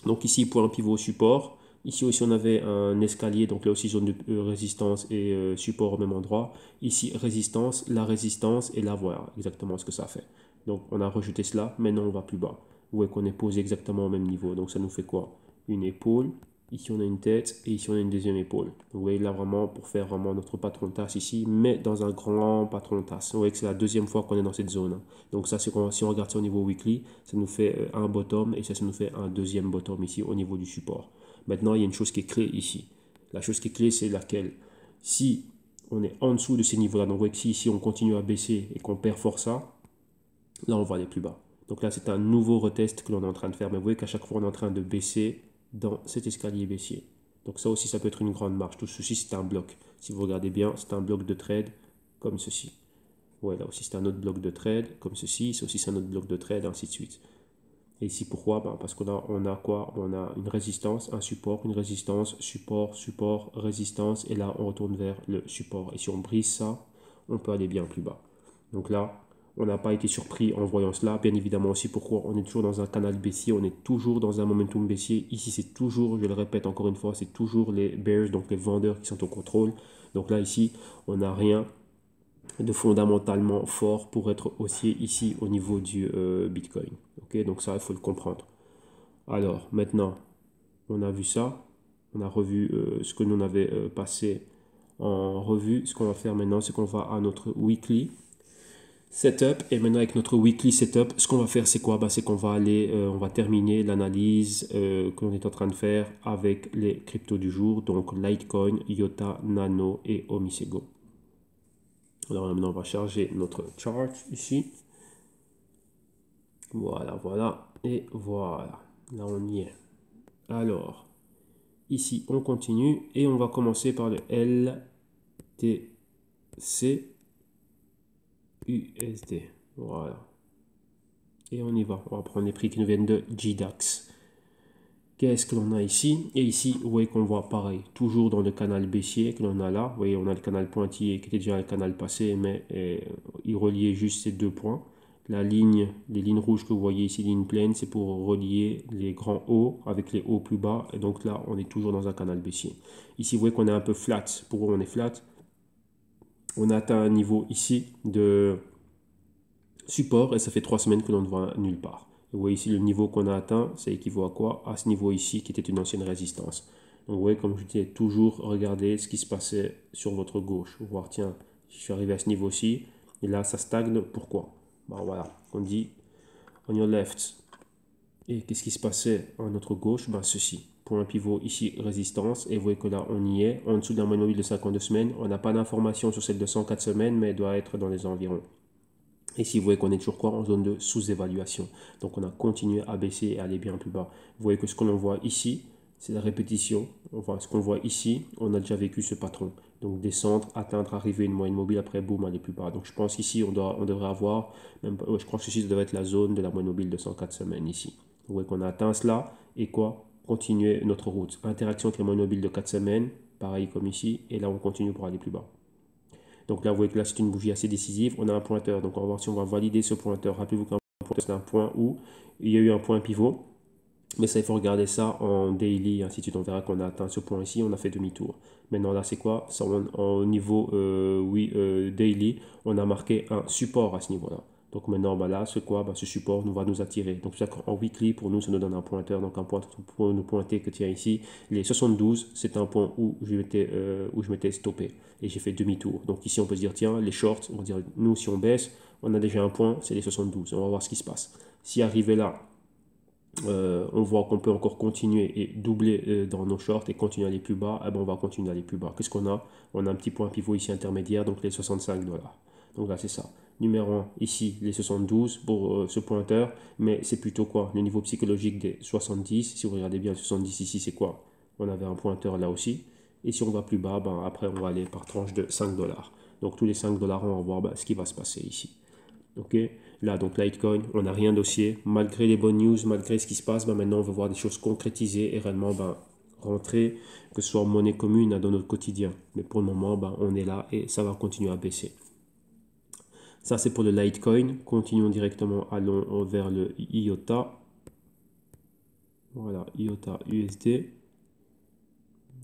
Donc ici, point pivot support. Ici aussi, on avait un escalier, donc là aussi zone de résistance et support au même endroit. Ici, résistance, la résistance, et là, voilà exactement ce que ça fait. Donc, on a rejeté cela, maintenant on va plus bas. Vous voyez qu'on est posé exactement au même niveau. Donc, ça nous fait quoi? Une épaule. Ici, on a une tête et ici, on a une deuxième épaule. Vous voyez là vraiment pour faire vraiment notre patron de tasse ici, mais dans un grand patron de tasse. Vous voyez que c'est la deuxième fois qu'on est dans cette zone. Donc ça, si on regarde ça au niveau weekly, ça nous fait un bottom et ça nous fait un deuxième bottom ici au niveau du support. Maintenant, il y a une chose qui est clé ici. La chose qui est clé, c'est laquelle? Si on est en dessous de ces niveaux-là, donc vous voyez que si ici on continue à baisser et qu'on perd fort ça, là on va aller plus bas. Donc là, c'est un nouveau retest que l'on est en train de faire. Mais vous voyez qu'à chaque fois, on est en train de baisser dans cet escalier baissier. Donc ça aussi, ça peut être une grande marche. Tout ceci, c'est un bloc. Si vous regardez bien, c'est un bloc de trade comme ceci. Ouais, là aussi, c'est un autre bloc de trade comme ceci. Ça aussi, c'est un autre bloc de trade, ainsi de suite. Et ici, pourquoi? Parce qu'on a quoi? On a une résistance, un support, une résistance, support, support, résistance. Et là, on retourne vers le support. Et si on brise ça, on peut aller bien plus bas. Donc là, on n'a pas été surpris en voyant cela. Bien évidemment aussi, pourquoi? On est toujours dans un canal baissier, on est toujours dans un momentum baissier. Ici, c'est toujours, je le répète encore une fois, c'est toujours les bears, donc les vendeurs qui sont au contrôle. Donc là, ici, on n'a rien de fondamentalement fort pour être haussier ici au niveau du Bitcoin. Ok, donc ça, il faut le comprendre. Alors, maintenant, on a vu ça. On a revu ce que nous on avait passé en revue. Ce qu'on va faire maintenant, c'est qu'on va à notre weekly setup. Et maintenant, avec notre weekly setup, ce qu'on va faire, c'est quoi? C'est qu'on va aller, on va terminer l'analyse que l'on est en train de faire avec les cryptos du jour. Donc, Litecoin, IOTA, Nano et Omisego. Alors maintenant, on va charger notre chart ici. Voilà, voilà. Et voilà. Là, on y est. Alors, ici, on continue. Et on va commencer par le LTC USD. Voilà. Et on y va. On va prendre les prix qui nous viennent de GDAX. Qu'est-ce que l'on a ici? Et ici, vous voyez qu'on voit pareil, toujours dans le canal baissier que l'on a là. Vous voyez, on a le canal pointillé qui était déjà le canal passé, mais il reliait juste ces deux points. La ligne, les lignes rouges que vous voyez ici, ligne pleine, c'est pour relier les grands hauts avec les hauts plus bas. Et donc là, on est toujours dans un canal baissier. Ici, vous voyez qu'on est un peu flat. Pourquoi on est flat? on a atteint un niveau ici de support et ça fait 3 semaines que l'on ne voit nulle part. Vous voyez ici le niveau qu'on a atteint, ça équivaut à quoi? À ce niveau ici qui était une ancienne résistance. Donc vous voyez, comme je disais, toujours regarder ce qui se passait sur votre gauche. Voir, tiens, je suis arrivé à ce niveau-ci et là ça stagne, pourquoi? Ben voilà, on dit on your left. Et qu'est-ce qui se passait à notre gauche? Ben ceci. Point pivot ici, résistance. Et vous voyez que là, on y est. En dessous de la moyenne mobile de 52 semaines. On n'a pas d'information sur celle de 104 semaines, mais elle doit être dans les environs. Ici, vous voyez qu'on est toujours quoi? En zone de sous-évaluation. Donc, on a continué à baisser et à aller bien plus bas. Vous voyez que ce que l'on voit ici, c'est la répétition. Enfin, ce qu'on voit ici, on a déjà vécu ce patron. Donc, descendre, atteindre, arriver une moyenne mobile, après, boum, aller plus bas. Donc, je pense qu'ici, on devrait avoir, même, je crois que ceci devrait être la zone de la moyenne mobile de 104 semaines ici. Vous voyez qu'on a atteint cela et quoi? Continuer notre route. Interaction avec la moyenne mobile de 4 semaines, pareil comme ici. Et là, on continue pour aller plus bas. Donc là, vous voyez que là, c'est une bougie assez décisive. On a un pointeur. Donc on va voir si on va valider ce pointeur. Rappelez-vous qu'un pointeur, c'est un point où il y a eu un point pivot. Mais ça, il faut regarder ça en daily, ainsi de suite. On verra qu'on a atteint ce point ici, on a fait demi-tour. Maintenant, là, c'est quoi? Ça, au niveau daily, on a marqué un support à ce niveau-là. Donc maintenant, bah là, c'est quoi? Bah, ce support va nous attirer. Donc c'est ça qu'en weekly, pour nous, ça nous donne un pointeur. Donc un pointeur pour nous pointer que tiens ici, les 72, c'est un point où je m'étais stoppé. Et j'ai fait demi-tour. Donc ici, on peut se dire, tiens, les shorts, on va dire, nous, si on baisse, on a déjà un point, c'est les 72. On va voir ce qui se passe. Si arrivé là, on voit qu'on peut encore continuer et doubler dans nos shorts et continuer à aller plus bas, eh ben on va continuer à aller plus bas. Qu'est-ce qu'on a? On a un petit point pivot ici intermédiaire, donc les 65 dollars. Donc là, c'est ça. Numéro 1, ici, les 72 pour ce pointeur, mais c'est plutôt quoi? Le niveau psychologique des 70. Si vous regardez bien, le 70 ici, c'est quoi? On avait un pointeur là aussi. Et si on va plus bas, ben, après, on va aller par tranche de 5 dollars. Donc tous les 5 dollars, on va voir ben, ce qui va se passer ici. Ok, là donc Litecoin, on n'a rien dossier. Malgré les bonnes news, malgré ce qui se passe, ben maintenant on veut voir des choses concrétisées et réellement ben, rentrer, que ce soit en monnaie commune dans notre quotidien. Mais pour le moment, ben, on est là et ça va continuer à baisser. Ça c'est pour le Litecoin. Continuons directement, allons vers le IOTA. Voilà, IOTA USD.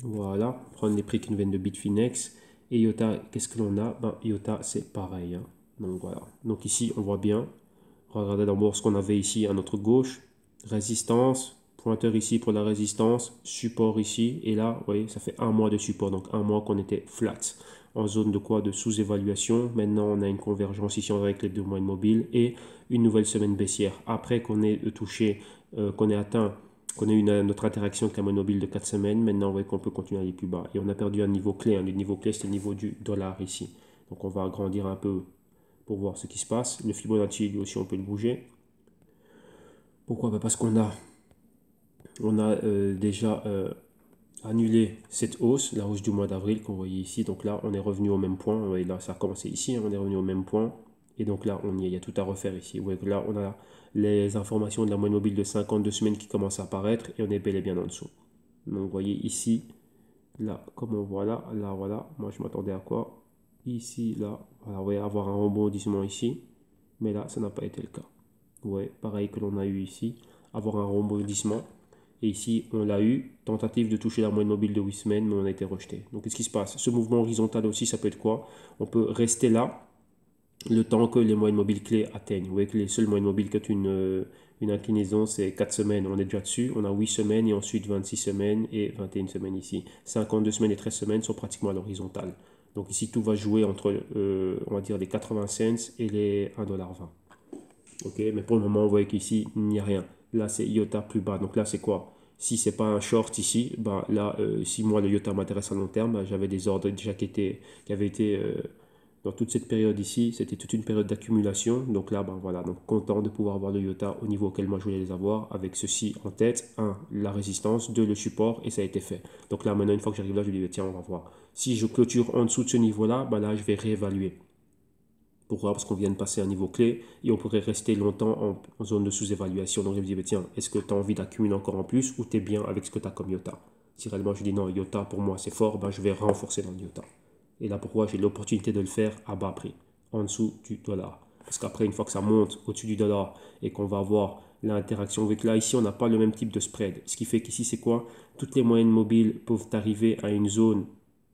Voilà, prendre les prix qui nous viennent de Bitfinex. Et IOTA, qu'est-ce que l'on a? Ben, IOTA c'est pareil. Hein. Donc voilà. Donc ici on voit bien. Regardez d'abord ce qu'on avait ici à notre gauche. Résistance, pointeur ici pour la résistance, support ici. Et là, vous voyez, ça fait un mois de support. Donc un mois qu'on était flat. En zone de quoi? De sous-évaluation. Maintenant, on a une convergence ici avec les 2 moyennes mobiles et une nouvelle semaine baissière. Après qu'on ait touché, qu'on ait atteint, qu'on ait eu notre interaction avec la moyenne mobile de 4 semaines, maintenant, vous voyez qu'on peut continuer à aller plus bas. Et on a perdu un niveau clé. Le niveau clé, c'est le niveau du dollar ici. Donc on va agrandir un peu pour voir ce qui se passe. Le Fibonacci, lui aussi, on peut le bouger. Pourquoi? Parce qu'on a, déjà annulé cette hausse, la hausse du mois d'avril qu'on voyait ici. Donc là, on est revenu au même point. Et là, ça a commencé ici, hein, on est revenu au même point. Et donc là, on y est, il y a tout à refaire ici. Vous voyez que là, on a les informations de la moyenne mobile de 52 semaines qui commencent à apparaître et on est bel et bien en dessous. Donc vous voyez ici, là, comme on voit là, voilà. Moi, je m'attendais à quoi? Ici, là, voilà, vous voyez, avoir un rebondissement ici. Mais là, ça n'a pas été le cas. Ouais, pareil que l'on a eu ici, avoir un rebondissement. Et ici, on l'a eu, tentative de toucher la moyenne mobile de 8 semaines, mais on a été rejeté. Donc, qu'est-ce qui se passe? Ce mouvement horizontal aussi, ça peut être quoi? On peut rester là le temps que les moyennes mobiles clés atteignent. Vous voyez que les seules moyennes mobiles qui ont une inclinaison, c'est 4 semaines. On est déjà dessus. On a 8 semaines et ensuite 26 semaines et 21 semaines ici. 52 semaines et 13 semaines sont pratiquement à l'horizontale. Donc ici, tout va jouer entre, on va dire, les 80 cents et les 1,20 $. Ok, mais pour le moment, vous voyez qu'ici, il n'y a rien. Là, c'est IOTA plus bas. Donc là, c'est quoi? Si c'est pas un short ici, bah là, si moi le IOTA m'intéresse à long terme, bah, j'avais des ordres déjà qui avaient été dans toute cette période ici. C'était toute une période d'accumulation. Donc là, bah, voilà, donc content de pouvoir avoir le IOTA au niveau auquel moi je voulais les avoir, avec ceci en tête. 1, la résistance, 2, le support, et ça a été fait. Donc là, maintenant, une fois que j'arrive là, je lui dis, tiens, on va voir. Si je clôture en dessous de ce niveau-là, bah là, je vais réévaluer. Pourquoi? Parce qu'on vient de passer un niveau clé et on pourrait rester longtemps en zone de sous-évaluation. Donc je me dis, tiens, est-ce que tu as envie d'accumuler encore en plus ou tu es bien avec ce que tu as comme IOTA? Si réellement je dis non, IOTA pour moi c'est fort, ben, je vais renforcer dans le IOTA. Et là pourquoi j'ai l'opportunité de le faire à bas prix, en dessous du dollar. Parce qu'après, une fois que ça monte au-dessus du dollar et qu'on va avoir l'interaction avec là, ici on n'a pas le même type de spread. Ce qui fait qu'ici c'est quoi? Toutes les moyennes mobiles peuvent arriver à une zone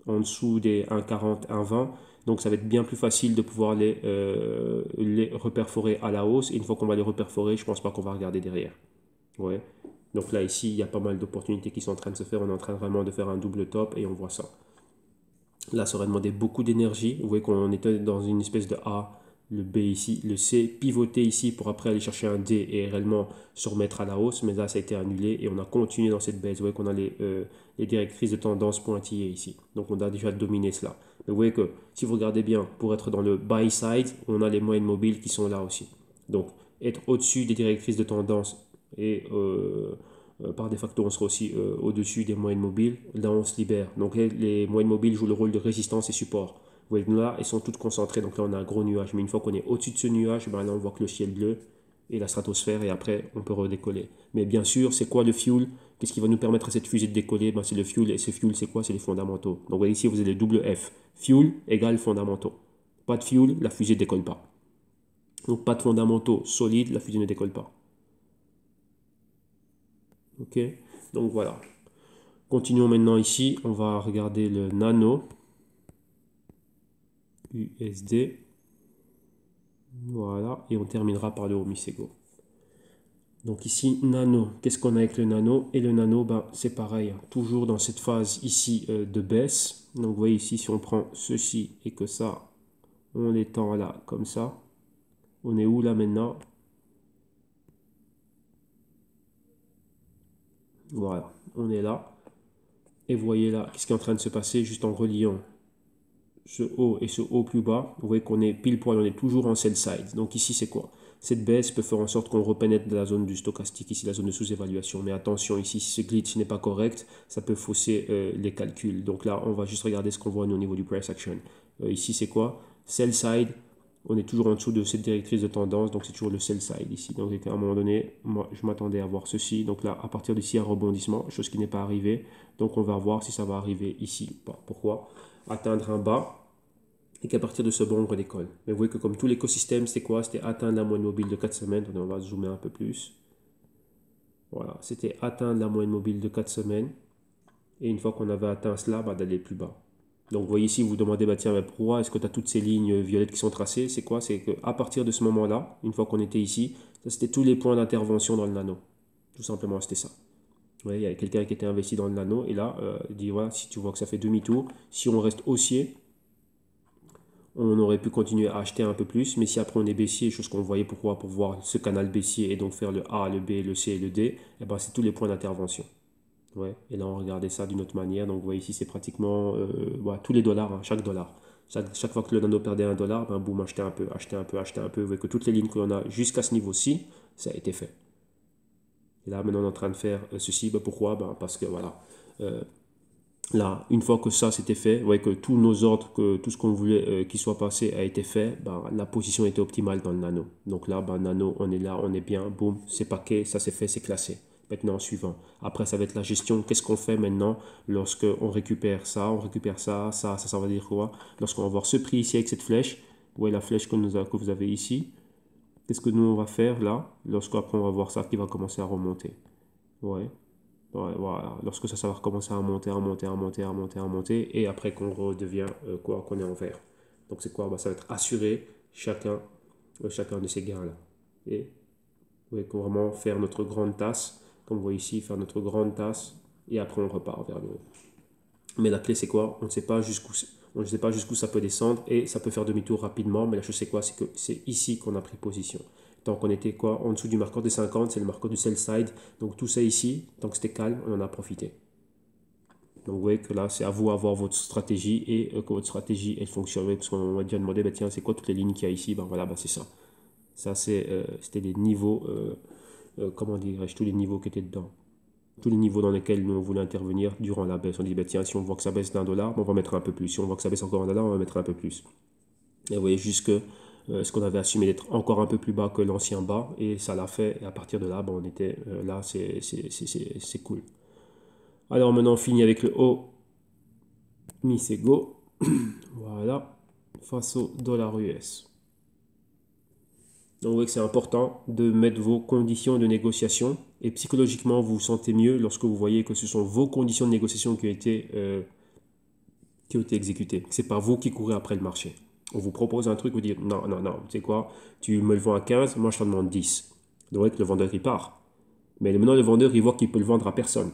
en dessous des 1,40, 1,20. Donc ça va être bien plus facile de pouvoir les reperforer à la hausse. Et une fois qu'on va les reperforer, je ne pense pas qu'on va regarder derrière. Ouais. Donc là, ici, il y a pas mal d'opportunités qui sont en train de se faire. On est en train vraiment de faire un double top et on voit ça. Là, ça aurait demandé beaucoup d'énergie. Vous voyez qu'on était dans une espèce de A, le B ici, le C, pivoter ici pour après aller chercher un D et réellement se remettre à la hausse. Mais là, ça a été annulé et on a continué dans cette baisse. Vous voyez qu'on a les directrices de tendance pointillées ici. Donc, on a déjà dominé cela. Mais vous voyez que si vous regardez bien, pour être dans le buy side, on a les moyennes mobiles qui sont là aussi. Donc, être au-dessus des directrices de tendance et par de facto, on sera aussi au-dessus des moyennes mobiles. Là, on se libère. Donc, les moyennes mobiles jouent le rôle de résistance et support. Vous voyez, là, elles sont toutes concentrées. Donc là, on a un gros nuage. Mais une fois qu'on est au-dessus de ce nuage, ben là, on voit que le ciel bleu et la stratosphère. Et après, on peut redécoller. Mais bien sûr, c'est quoi le fuel? Qu'est-ce qui va nous permettre à cette fusée de décoller? Ben, c'est le fuel. Et ce fuel, c'est quoi? C'est les fondamentaux. Donc, vous voyez ici, vous avez le double F. Fuel égale fondamentaux. Pas de fuel, la fusée ne décolle pas. Donc, pas de fondamentaux solides, la fusée ne décolle pas. Ok? Donc, voilà. Continuons maintenant ici, on va regarder le nano USD. Voilà, et on terminera par le Omisego. Donc ici, nano, qu'est-ce qu'on a avec le nano? Et le nano, ben, c'est pareil, hein, toujours dans cette phase ici de baisse. Donc vous voyez ici, si on prend ceci et que ça, on l'étend là, comme ça. On est où là maintenant? Voilà, on est là. Et vous voyez là, qu'est-ce qui est en train de se passer juste en reliant ce haut et ce haut plus bas, vous voyez qu'on est pile poil, on est toujours en sell side. Donc ici, c'est quoi? Cette baisse peut faire en sorte qu'on repénètre de la zone du stochastique, ici la zone de sous-évaluation. Mais attention, ici, si ce glitch n'est pas correct, ça peut fausser les calculs. Donc là, on va juste regarder ce qu'on voit au niveau du price action. Ici, c'est quoi? Sell side, on est toujours en dessous de cette directrice de tendance, donc c'est toujours le sell side ici. Donc à un moment donné, moi, je m'attendais à voir ceci. Donc là, à partir d'ici, un rebondissement, chose qui n'est pas arrivée. Donc on va voir si ça va arriver ici. Pourquoi? Atteindre un bas et qu'à partir de ce bas, on redécolle. Mais vous voyez que comme tout l'écosystème, c'était quoi? C'était atteindre la moyenne mobile de 4 semaines. On va zoomer un peu plus. Voilà, c'était atteindre la moyenne mobile de 4 semaines. Et une fois qu'on avait atteint cela, bah, d'aller plus bas. Donc vous voyez ici, vous vous demandez, bah, tiens, mais pourquoi est-ce que tu as toutes ces lignes violettes qui sont tracées? C'est quoi? C'est qu'à partir de ce moment-là, une fois qu'on était ici, ça c'était tous les points d'intervention dans le nano. Tout simplement, c'était ça. Ouais, il y a quelqu'un qui était investi dans le nano et là, il dit, voilà, si tu vois que ça fait demi-tour, si on reste haussier, on aurait pu continuer à acheter un peu plus, mais si après on est baissier, chose qu'on voyait pourquoi, pour voir ce canal baissier et donc faire le A, le B, le C et le D, et ben c'est tous les points d'intervention. Ouais. Et là on regardait ça d'une autre manière, donc vous voyez ici c'est pratiquement voilà, tous les dollars, hein, chaque dollar. Chaque fois que le nano perdait un dollar, ben boum, acheter un peu, acheter un peu, acheter un peu. Vous voyez que toutes les lignes que l'on a jusqu'à ce niveau-ci, ça a été fait. Et là maintenant on est en train de faire ceci, ben, pourquoi? Ben, parce que voilà. Là, une fois que ça c'était fait, vous voyez que tous nos ordres, que tout ce qu'on voulait qu'il soit passé a été fait, ben, la position était optimale dans le nano. Donc là, ben, nano, on est là, on est bien, boum, c'est paquet, ça c'est fait, c'est classé. Maintenant, suivant. Après, ça va être la gestion. Qu'est-ce qu'on fait maintenant lorsque on récupère ça, ça va dire quoi? Lorsqu'on va voir ce prix ici avec cette flèche, vous voyez la flèche que vous avez ici. Qu'est-ce que nous on va faire là? Lorsqu'après on va voir ça qui va commencer à remonter. Ouais. Ouais, voilà. Lorsque ça va recommencer à monter, à monter, à monter, à monter, à monter, et après qu'on redevient quoi, qu'on est en vert. Donc c'est quoi? Bah, ça va être assurer chacun de ces gains-là. Et ouais, qu'on vraiment faire notre grande tasse, comme vous voyez ici, faire notre grande tasse, et après on repart vers le haut. Mais la clé c'est quoi? On ne sait pas jusqu'où ça peut descendre, et ça peut faire demi-tour rapidement, mais la chose c'est quoi? C'est que c'est ici qu'on a pris position. Tant qu'on était quoi en dessous du marqueur des 50, c'est le marqueur du sell side. Donc tout ça ici, tant que c'était calme, on en a profité. Donc vous voyez que là, c'est à vous d'avoir votre stratégie et que votre stratégie, elle fonctionne. Parce qu'on m'a déjà demandé, bah, tiens, c'est quoi toutes les lignes qu'il y a ici? Ben voilà, bah, c'est ça. Ça, c'était les niveaux, comment dirais-je, tous les niveaux qui étaient dedans. Tous les niveaux dans lesquels nous on voulait intervenir durant la baisse. On dit, bah, tiens, si on voit que ça baisse d'un dollar, on va mettre un peu plus. Si on voit que ça baisse encore un dollar, on va mettre un peu plus. Et vous voyez juste que ce qu'on avait assumé d'être encore un peu plus bas que l'ancien bas, et ça l'a fait, et à partir de là, bon, on était là, c'est cool. Alors maintenant on finit avec le haut Misego, voilà, face au dollar US. Donc vous voyez que c'est important de mettre vos conditions de négociation, et psychologiquement vous vous sentez mieux lorsque vous voyez que ce sont vos conditions de négociation qui ont été qui ont été exécutés. C'est pas vous qui courez après le marché. On vous propose un truc, vous dites non, non, non, tu sais quoi, tu me le vends à 15, moi je t'en demande 10. Donc le vendeur il part. Mais maintenant le vendeur il voit qu'il peut le vendre à personne.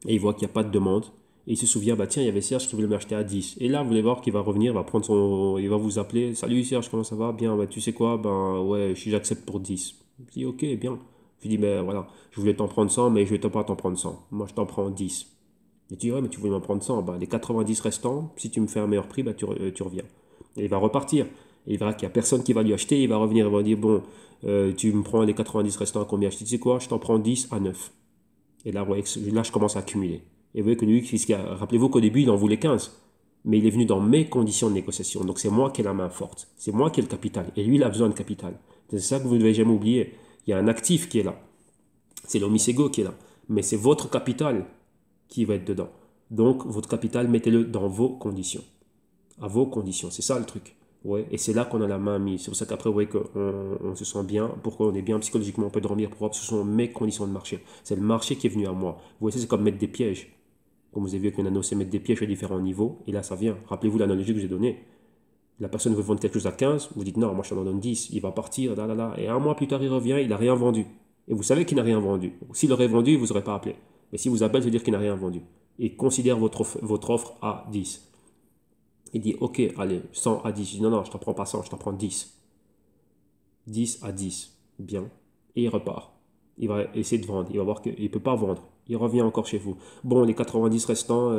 Et il voit qu'il n'y a pas de demande. Et il se souvient, bah tiens, il y avait Serge qui voulait m'acheter à 10. Et là, vous allez voir qu'il va revenir, il va vous appeler. Salut Serge, comment ça va? Bien, bah, tu sais quoi? Ben ouais, j'accepte pour 10. Je dis ok, bien. Je dis, ben voilà, je voulais t'en prendre 100, mais je ne vais pas t'en prendre 100. Moi, je t'en prends 10. Il dit, ouais, mais tu voulais m'en prendre 100. Ben, les 90 restants, si tu me fais un meilleur prix, ben, tu reviens. Et il va repartir. Et il verra qu'il n'y a personne qui va lui acheter. Il va revenir, il va dire, bon, tu me prends les 90 restants à combien? Je dis, tu sais quoi? Je t'en prends 10 à 9. Et là, là, je commence à accumuler. Et vous voyez que lui, rappelez-vous qu'au début, il en voulait 15. Mais il est venu dans mes conditions de négociation. Donc c'est moi qui ai la main forte. C'est moi qui ai le capital. Et lui, il a besoin de capital. C'est ça que vous ne devez jamais oublier. Il y a un actif qui est là. C'est l'Omisego qui est là. Mais c'est votre capital qui va être dedans. Donc votre capital, mettez-le dans vos conditions. À vos conditions. C'est ça le truc. Ouais, et c'est là qu'on a la main mise. C'est pour ça qu'après, vous voyez qu'on on se sent bien. Pourquoi on est bien psychologiquement, on peut dormir. Pourquoi? Ce sont mes conditions de marché. C'est le marché qui est venu à moi. Vous voyez, c'est comme mettre des pièges. Comme vous avez vu avec le nano, c'est mettre des pièges à différents niveaux. Et là, ça vient. Rappelez-vous l'analogie que j'ai donnée. La personne veut vendre quelque chose à 15. Vous dites non, moi je t'en donne 10. Il va partir. Là, là, là. Et un mois plus tard, il revient. Il n'a rien vendu. Et vous savez qu'il n'a rien vendu. S'il aurait vendu, il ne vous aurait pas appelé. Mais si vous appelez, ça veut dire qu'il n'a rien vendu. Et considère votre offre à 10. Il dit, ok, allez, 100 à 10. Je dis, non, non, je t'en prends pas 100, je t'en prends 10. 10 à 10. Bien. Et il repart. Il va essayer de vendre. Il va voir qu'il ne peut pas vendre. Il revient encore chez vous. Bon, les 90 restants,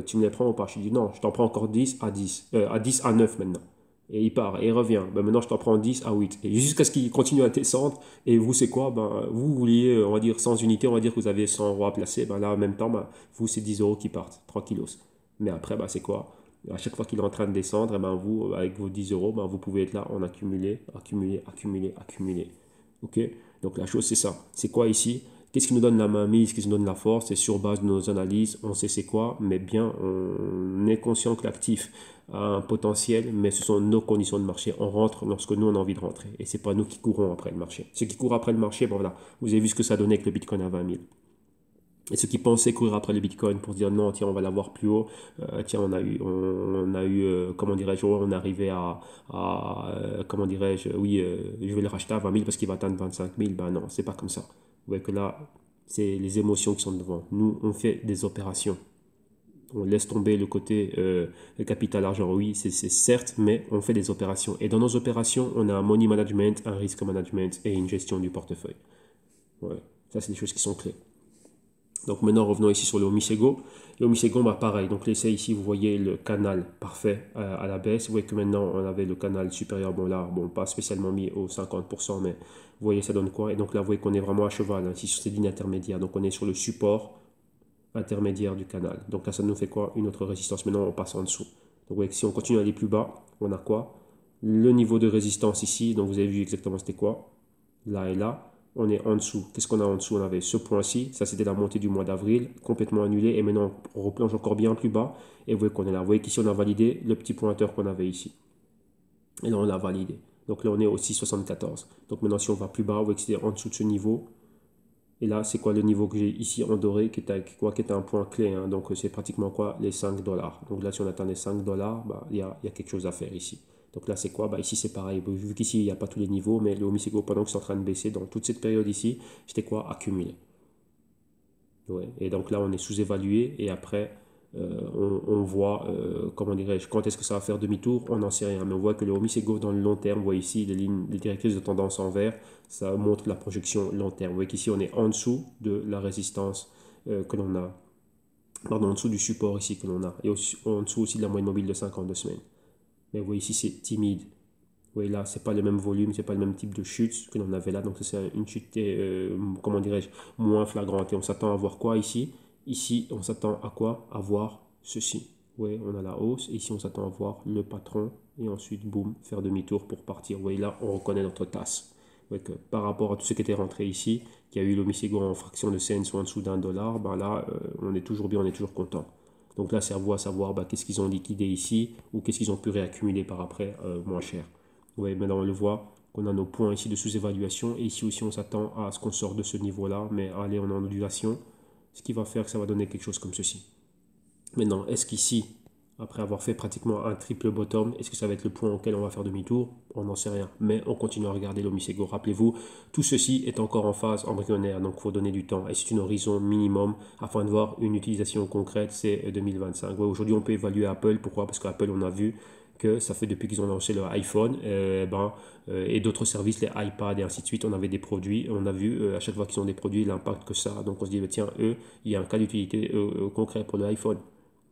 tu me les prends ou pas? Je lui dis, non, je t'en prends encore 10 à 10. À 10 à 9 maintenant. Et il part. Et il revient. Ben, maintenant, je t'en prends 10 à 8. Et jusqu'à ce qu'il continue à descendre. Et vous, c'est quoi? Ben, vous vouliez, on va dire, sans unité, on va dire que vous avez 100 euros à placer. Ben, là, en même temps, ben, vous, c'est 10 euros qui partent. Tranquillos. Mais après, ben, c'est quoi? À chaque fois qu'il est en train de descendre, eh ben vous, avec vos 10 euros, ben vous pouvez être là en accumuler, accumuler, accumuler, accumuler. Ok? Donc la chose, c'est ça. C'est quoi ici? Qu'est-ce qui nous donne la mainmise? Qu'est-ce qui nous donne la force? C'est sur base de nos analyses. On sait c'est quoi, mais bien, on est conscient que l'actif a un potentiel, mais ce sont nos conditions de marché. On rentre lorsque nous, on a envie de rentrer. Et ce n'est pas nous qui courons après le marché. Ceux qui courent après le marché, bon voilà, vous avez vu ce que ça donnait avec le Bitcoin à 20 000. Et ceux qui pensaient courir après le Bitcoin pour dire non, tiens, on va l'avoir plus haut, tiens, comment dirais-je, on est arrivé comment dirais-je, oui, je vais le racheter à 20 000 parce qu'il va atteindre 25 000. Ben non, c'est pas comme ça. Vous voyez que là, c'est les émotions qui sont devant. Nous, on fait des opérations. On laisse tomber le côté le capital argent, oui, c'est certes, mais on fait des opérations. Et dans nos opérations, on a un money management, un risk management et une gestion du portefeuille. Ouais, ça, c'est des choses qui sont clés. Donc maintenant, revenons ici sur le Omisego. Le Omisego, bah, pareil. Donc laissez ici, vous voyez le canal parfait à la baisse. Vous voyez que maintenant, on avait le canal supérieur. Bon là, bon, pas spécialement mis au 50%, mais vous voyez, ça donne quoi? Et donc là, vous voyez qu'on est vraiment à cheval, hein, ici sur ces lignes intermédiaires. Donc on est sur le support intermédiaire du canal. Donc là, ça nous fait quoi? Une autre résistance. Maintenant, on passe en dessous. Donc vous voyez que si on continue à aller plus bas, on a quoi? Le niveau de résistance ici. Donc vous avez vu exactement c'était quoi? Là et là. On est en dessous. Qu'est-ce qu'on a en dessous? On avait ce point-ci. Ça, c'était la montée du mois d'avril, complètement annulé. Et maintenant, on replonge encore bien plus bas. Et vous voyez qu'on est là. Vous voyez qu'ici, on a validé le petit pointeur qu'on avait ici. Et là, on l'a validé. Donc là, on est au 6,74. Donc maintenant, si on va plus bas, vous voyez que c'est en dessous de ce niveau. Et là, c'est quoi le niveau que j'ai ici en doré, qui est un point clé, hein. Donc c'est pratiquement quoi? Les 5 dollars. Donc là, si on atteint les 5 dollars, bah, il y a quelque chose à faire ici. Donc là, c'est quoi? Bah, ici, c'est pareil. Vu qu'ici, il n'y a pas tous les niveaux, mais le Omisego, pendant que c'est en train de baisser, dans toute cette période ici, j'étais quoi? Accumulé. Ouais. Et donc là, on est sous-évalué. Et après, on voit, comment dirais-je, quand est-ce que ça va faire demi-tour? On n'en sait rien. Mais on voit que le Omisego, dans le long terme, vous voyez ici, les directrices de tendance en vert, ça montre la projection long terme. Vous voyez qu'ici, on est en dessous de la résistance que l'on a. Pardon, en dessous du support ici que l'on a. Et en dessous aussi de la moyenne mobile de 52 semaines. Mais vous voyez ici, c'est timide. Vous voyez là, c'est pas le même volume, c'est pas le même type de chute que l'on avait là. Donc c'est une chute, comment dirais-je, moins flagrante. Et on s'attend à voir quoi ici? Ici, on s'attend à quoi? À voir ceci. Oui, on a la hausse. Et ici, on s'attend à voir le patron. Et ensuite, boum, faire demi-tour pour partir. Vous voyez là, on reconnaît notre tasse. Vous voyez que par rapport à tout ce qui était rentré ici, qui a eu l'Omisego en fraction de cents ou en dessous d'1 $, ben là, on est toujours bien, on est toujours content. Donc là, c'est à vous à savoir qu'est-ce qu'ils ont liquidé ici ou qu'est-ce qu'ils ont pu réaccumuler par après moins cher. Vous voyez, maintenant on le voit, qu'on a nos points ici de sous-évaluation. Et ici aussi, on s'attend à ce qu'on sorte de ce niveau-là, mais à aller en ondulation, ce qui va faire que ça va donner quelque chose comme ceci. Maintenant, est-ce qu'ici, Après avoir fait pratiquement un triple bottom, est-ce que ça va être le point auquel on va faire demi-tour? On n'en sait rien. Mais on continue à regarder l'Omisego. Rappelez-vous, tout ceci est encore en phase embryonnaire, donc il faut donner du temps. Et c'est une horizon minimum afin de voir une utilisation concrète, c'est 2025. Ouais, aujourd'hui, on peut évaluer Apple. Pourquoi? Parce qu'Apple, on a vu que ça fait depuis qu'ils ont lancé leur iPhone et d'autres services, les iPads et ainsi de suite, on avait des produits. On a vu à chaque fois qu'ils ont des produits l'impact que ça a. Donc on se dit, tiens, eux, il y a un cas d'utilité concret pour l'iPhone.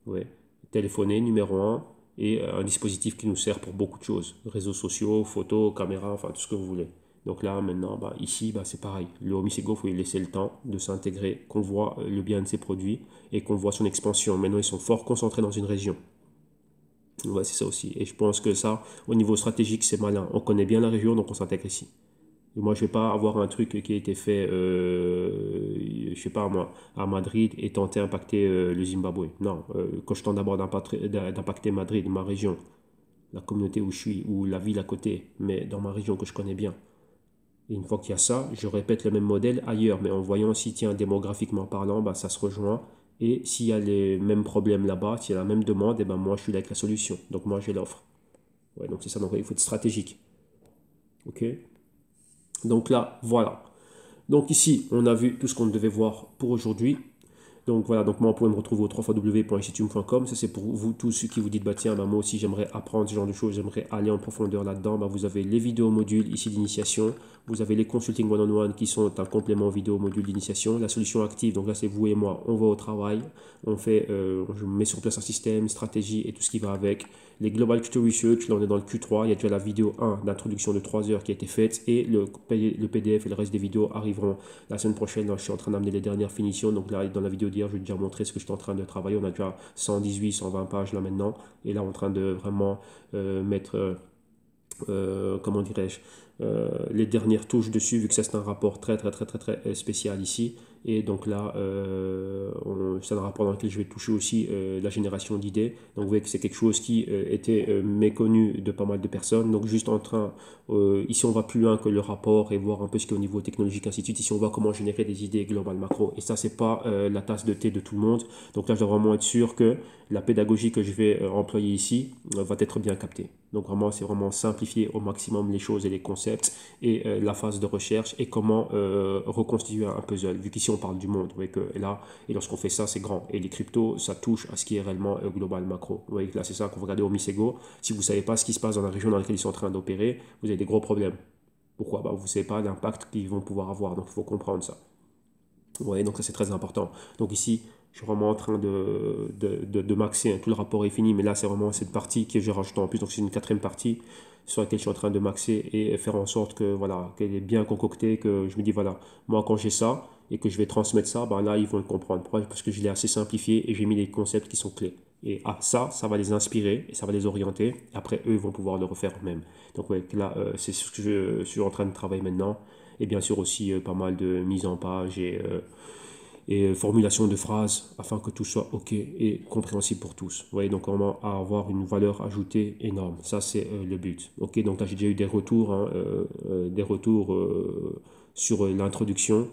Ouais. Téléphoner, numéro un, et un dispositif qui nous sert pour beaucoup de choses. Réseaux sociaux, photos, caméras, enfin tout ce que vous voulez. Donc là, maintenant, ici, c'est pareil. Le Omisego, il faut lui laisser le temps de s'intégrer, qu'on voit le bien de ses produits et qu'on voit son expansion. Maintenant, ils sont fort concentrés dans une région. Ouais, c'est ça aussi. Et je pense que ça, au niveau stratégique, c'est malin. On connaît bien la région, donc on s'intègre ici. Et moi, je ne vais pas avoir un truc qui a été fait, je sais pas moi, à Madrid et tenter d'impacter le Zimbabwe. Non, quand je tente d'abord d'impacter Madrid, ma région, la communauté où je suis, ou la ville à côté, mais dans ma région que je connais bien. Et une fois qu'il y a ça, je répète le même modèle ailleurs, mais en voyant si, tiens, démographiquement parlant, ça se rejoint. Et s'il y a les mêmes problèmes là-bas, s'il y a la même demande, et ben moi, je suis là avec la solution. Donc moi, j'ai l'offre. Ouais, donc c'est ça, donc il faut être stratégique. Ok? Donc là, voilà. Donc ici, on a vu tout ce qu'on devait voir pour aujourd'hui. Donc voilà, donc moi, vous pouvez me retrouver au www.ichitium.com. Ça, c'est pour vous tous ceux qui vous dites, tiens, moi aussi, j'aimerais apprendre ce genre de choses, j'aimerais aller en profondeur là-dedans. Vous avez les vidéos modules ici d'initiation. Vous avez les consulting one-on-one qui sont un complément vidéo module d'initiation. La solution active, donc là, c'est vous et moi. On va au travail, on fait, je mets sur place un système, une stratégie et tout ce qui va avec. Les Global Q2 Research, là on est dans le Q3, il y a déjà la vidéo 1 d'introduction de 3 heures qui a été faite et le PDF et le reste des vidéos arriveront la semaine prochaine. Là, je suis en train d'amener les dernières finitions, donc là dans la vidéo d'hier je vais déjà montrer ce que je suis en train de travailler. On a déjà 118, 120 pages là maintenant et là on est en train de vraiment mettre, comment dirais-je, les dernières touches dessus, vu que ça c'est un rapport très spécial ici. Et donc là, c'est un rapport dans lequel je vais toucher aussi la génération d'idées. Donc vous voyez que c'est quelque chose qui était méconnu de pas mal de personnes. Donc juste en train, ici on va plus loin que le rapport et voir un peu ce qui est au niveau technologique, ainsi de suite. Ici on voit comment générer des idées globales macro. Et ça, c'est pas la tasse de thé de tout le monde. Donc là, je dois vraiment être sûr que la pédagogie que je vais employer ici va être bien captée. Donc vraiment, c'est vraiment simplifier au maximum les choses et les concepts et la phase de recherche et comment reconstituer un puzzle. Vu qu'ici on parle du monde, vous voyez que là, et lorsqu'on fait ça, c'est grand. Et les cryptos, ça touche à ce qui est réellement global macro. Vous voyez que là, c'est ça qu'on va regarder au Misego. Si vous ne savez pas ce qui se passe dans la région dans laquelle ils sont en train d'opérer, vous avez des gros problèmes. Pourquoi? Vous ne savez pas l'impact qu'ils vont pouvoir avoir. Donc il faut comprendre ça. Vous voyez, donc ça c'est très important. Donc ici, je suis vraiment en train de maxer, hein. Tout le rapport est fini, mais là c'est vraiment cette partie que j'ai rajoutée en plus. Donc c'est une quatrième partie sur laquelle je suis en train de maxer et faire en sorte que voilà, qu'elle est bien concoctée, que je me dis voilà, moi quand j'ai ça et que je vais transmettre ça, là ils vont le comprendre. Pourquoi? Parce que je l'ai assez simplifié et j'ai mis les concepts qui sont clés. Et ça va les inspirer et ça va les orienter. Et après, eux, ils vont pouvoir le refaire eux-mêmes. Donc ouais, là, c'est ce que je suis en train de travailler maintenant. Et bien sûr aussi pas mal de mise en page et formulation de phrases afin que tout soit OK et compréhensible pour tous. Vous voyez, donc vraiment avoir une valeur ajoutée énorme. Ça, c'est le but. OK, donc là, j'ai déjà eu des retours, hein, sur l'introduction.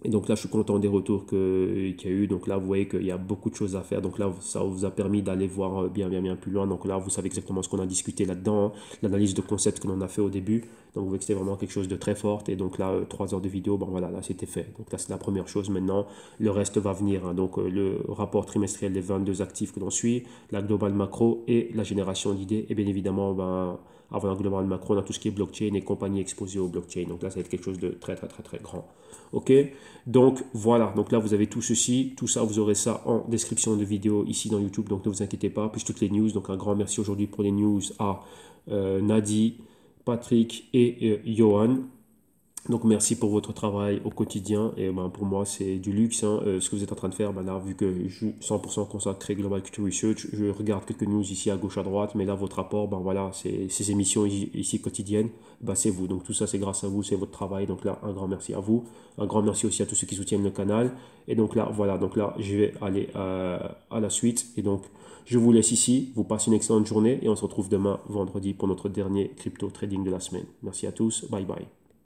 Et donc là, je suis content des retours qu'il y a eu. Donc là, vous voyez qu'il y a beaucoup de choses à faire. Donc là, ça vous a permis d'aller voir bien plus loin. Donc là, vous savez exactement ce qu'on a discuté là-dedans, hein. L'analyse de concepts que l'on a fait au début. Donc vous voyez que c'était vraiment quelque chose de très fort. Et donc là, 3 heures de vidéo, voilà, là, c'était fait. Donc là, c'est la première chose. Maintenant, le reste va venir, hein. Donc le rapport trimestriel des 22 actifs que l'on suit, la globale macro et la génération d'idées. Et bien évidemment, avant la globale macro, on a tout ce qui est blockchain et compagnie exposée au blockchain. Donc là, ça va être quelque chose de très grand. OK, donc voilà, donc là vous avez tout ceci, tout ça, vous aurez ça en description de vidéo ici dans YouTube, donc ne vous inquiétez pas, plus toutes les news. Donc un grand merci aujourd'hui pour les news à Nadi, Patrick et Johan. Donc merci pour votre travail au quotidien et pour moi c'est du luxe, hein, ce que vous êtes en train de faire. Là, vu que je suis 100% consacré Global Q2 Research, je regarde quelques news ici à gauche à droite, mais là votre rapport, voilà, ces émissions ici quotidiennes, c'est vous. Donc tout ça c'est grâce à vous, c'est votre travail. Donc là un grand merci à vous, un grand merci aussi à tous ceux qui soutiennent le canal. Et donc là voilà, donc là je vais aller à la suite et donc je vous laisse ici, vous passez une excellente journée et on se retrouve demain vendredi pour notre dernier crypto trading de la semaine. Merci à tous, bye bye.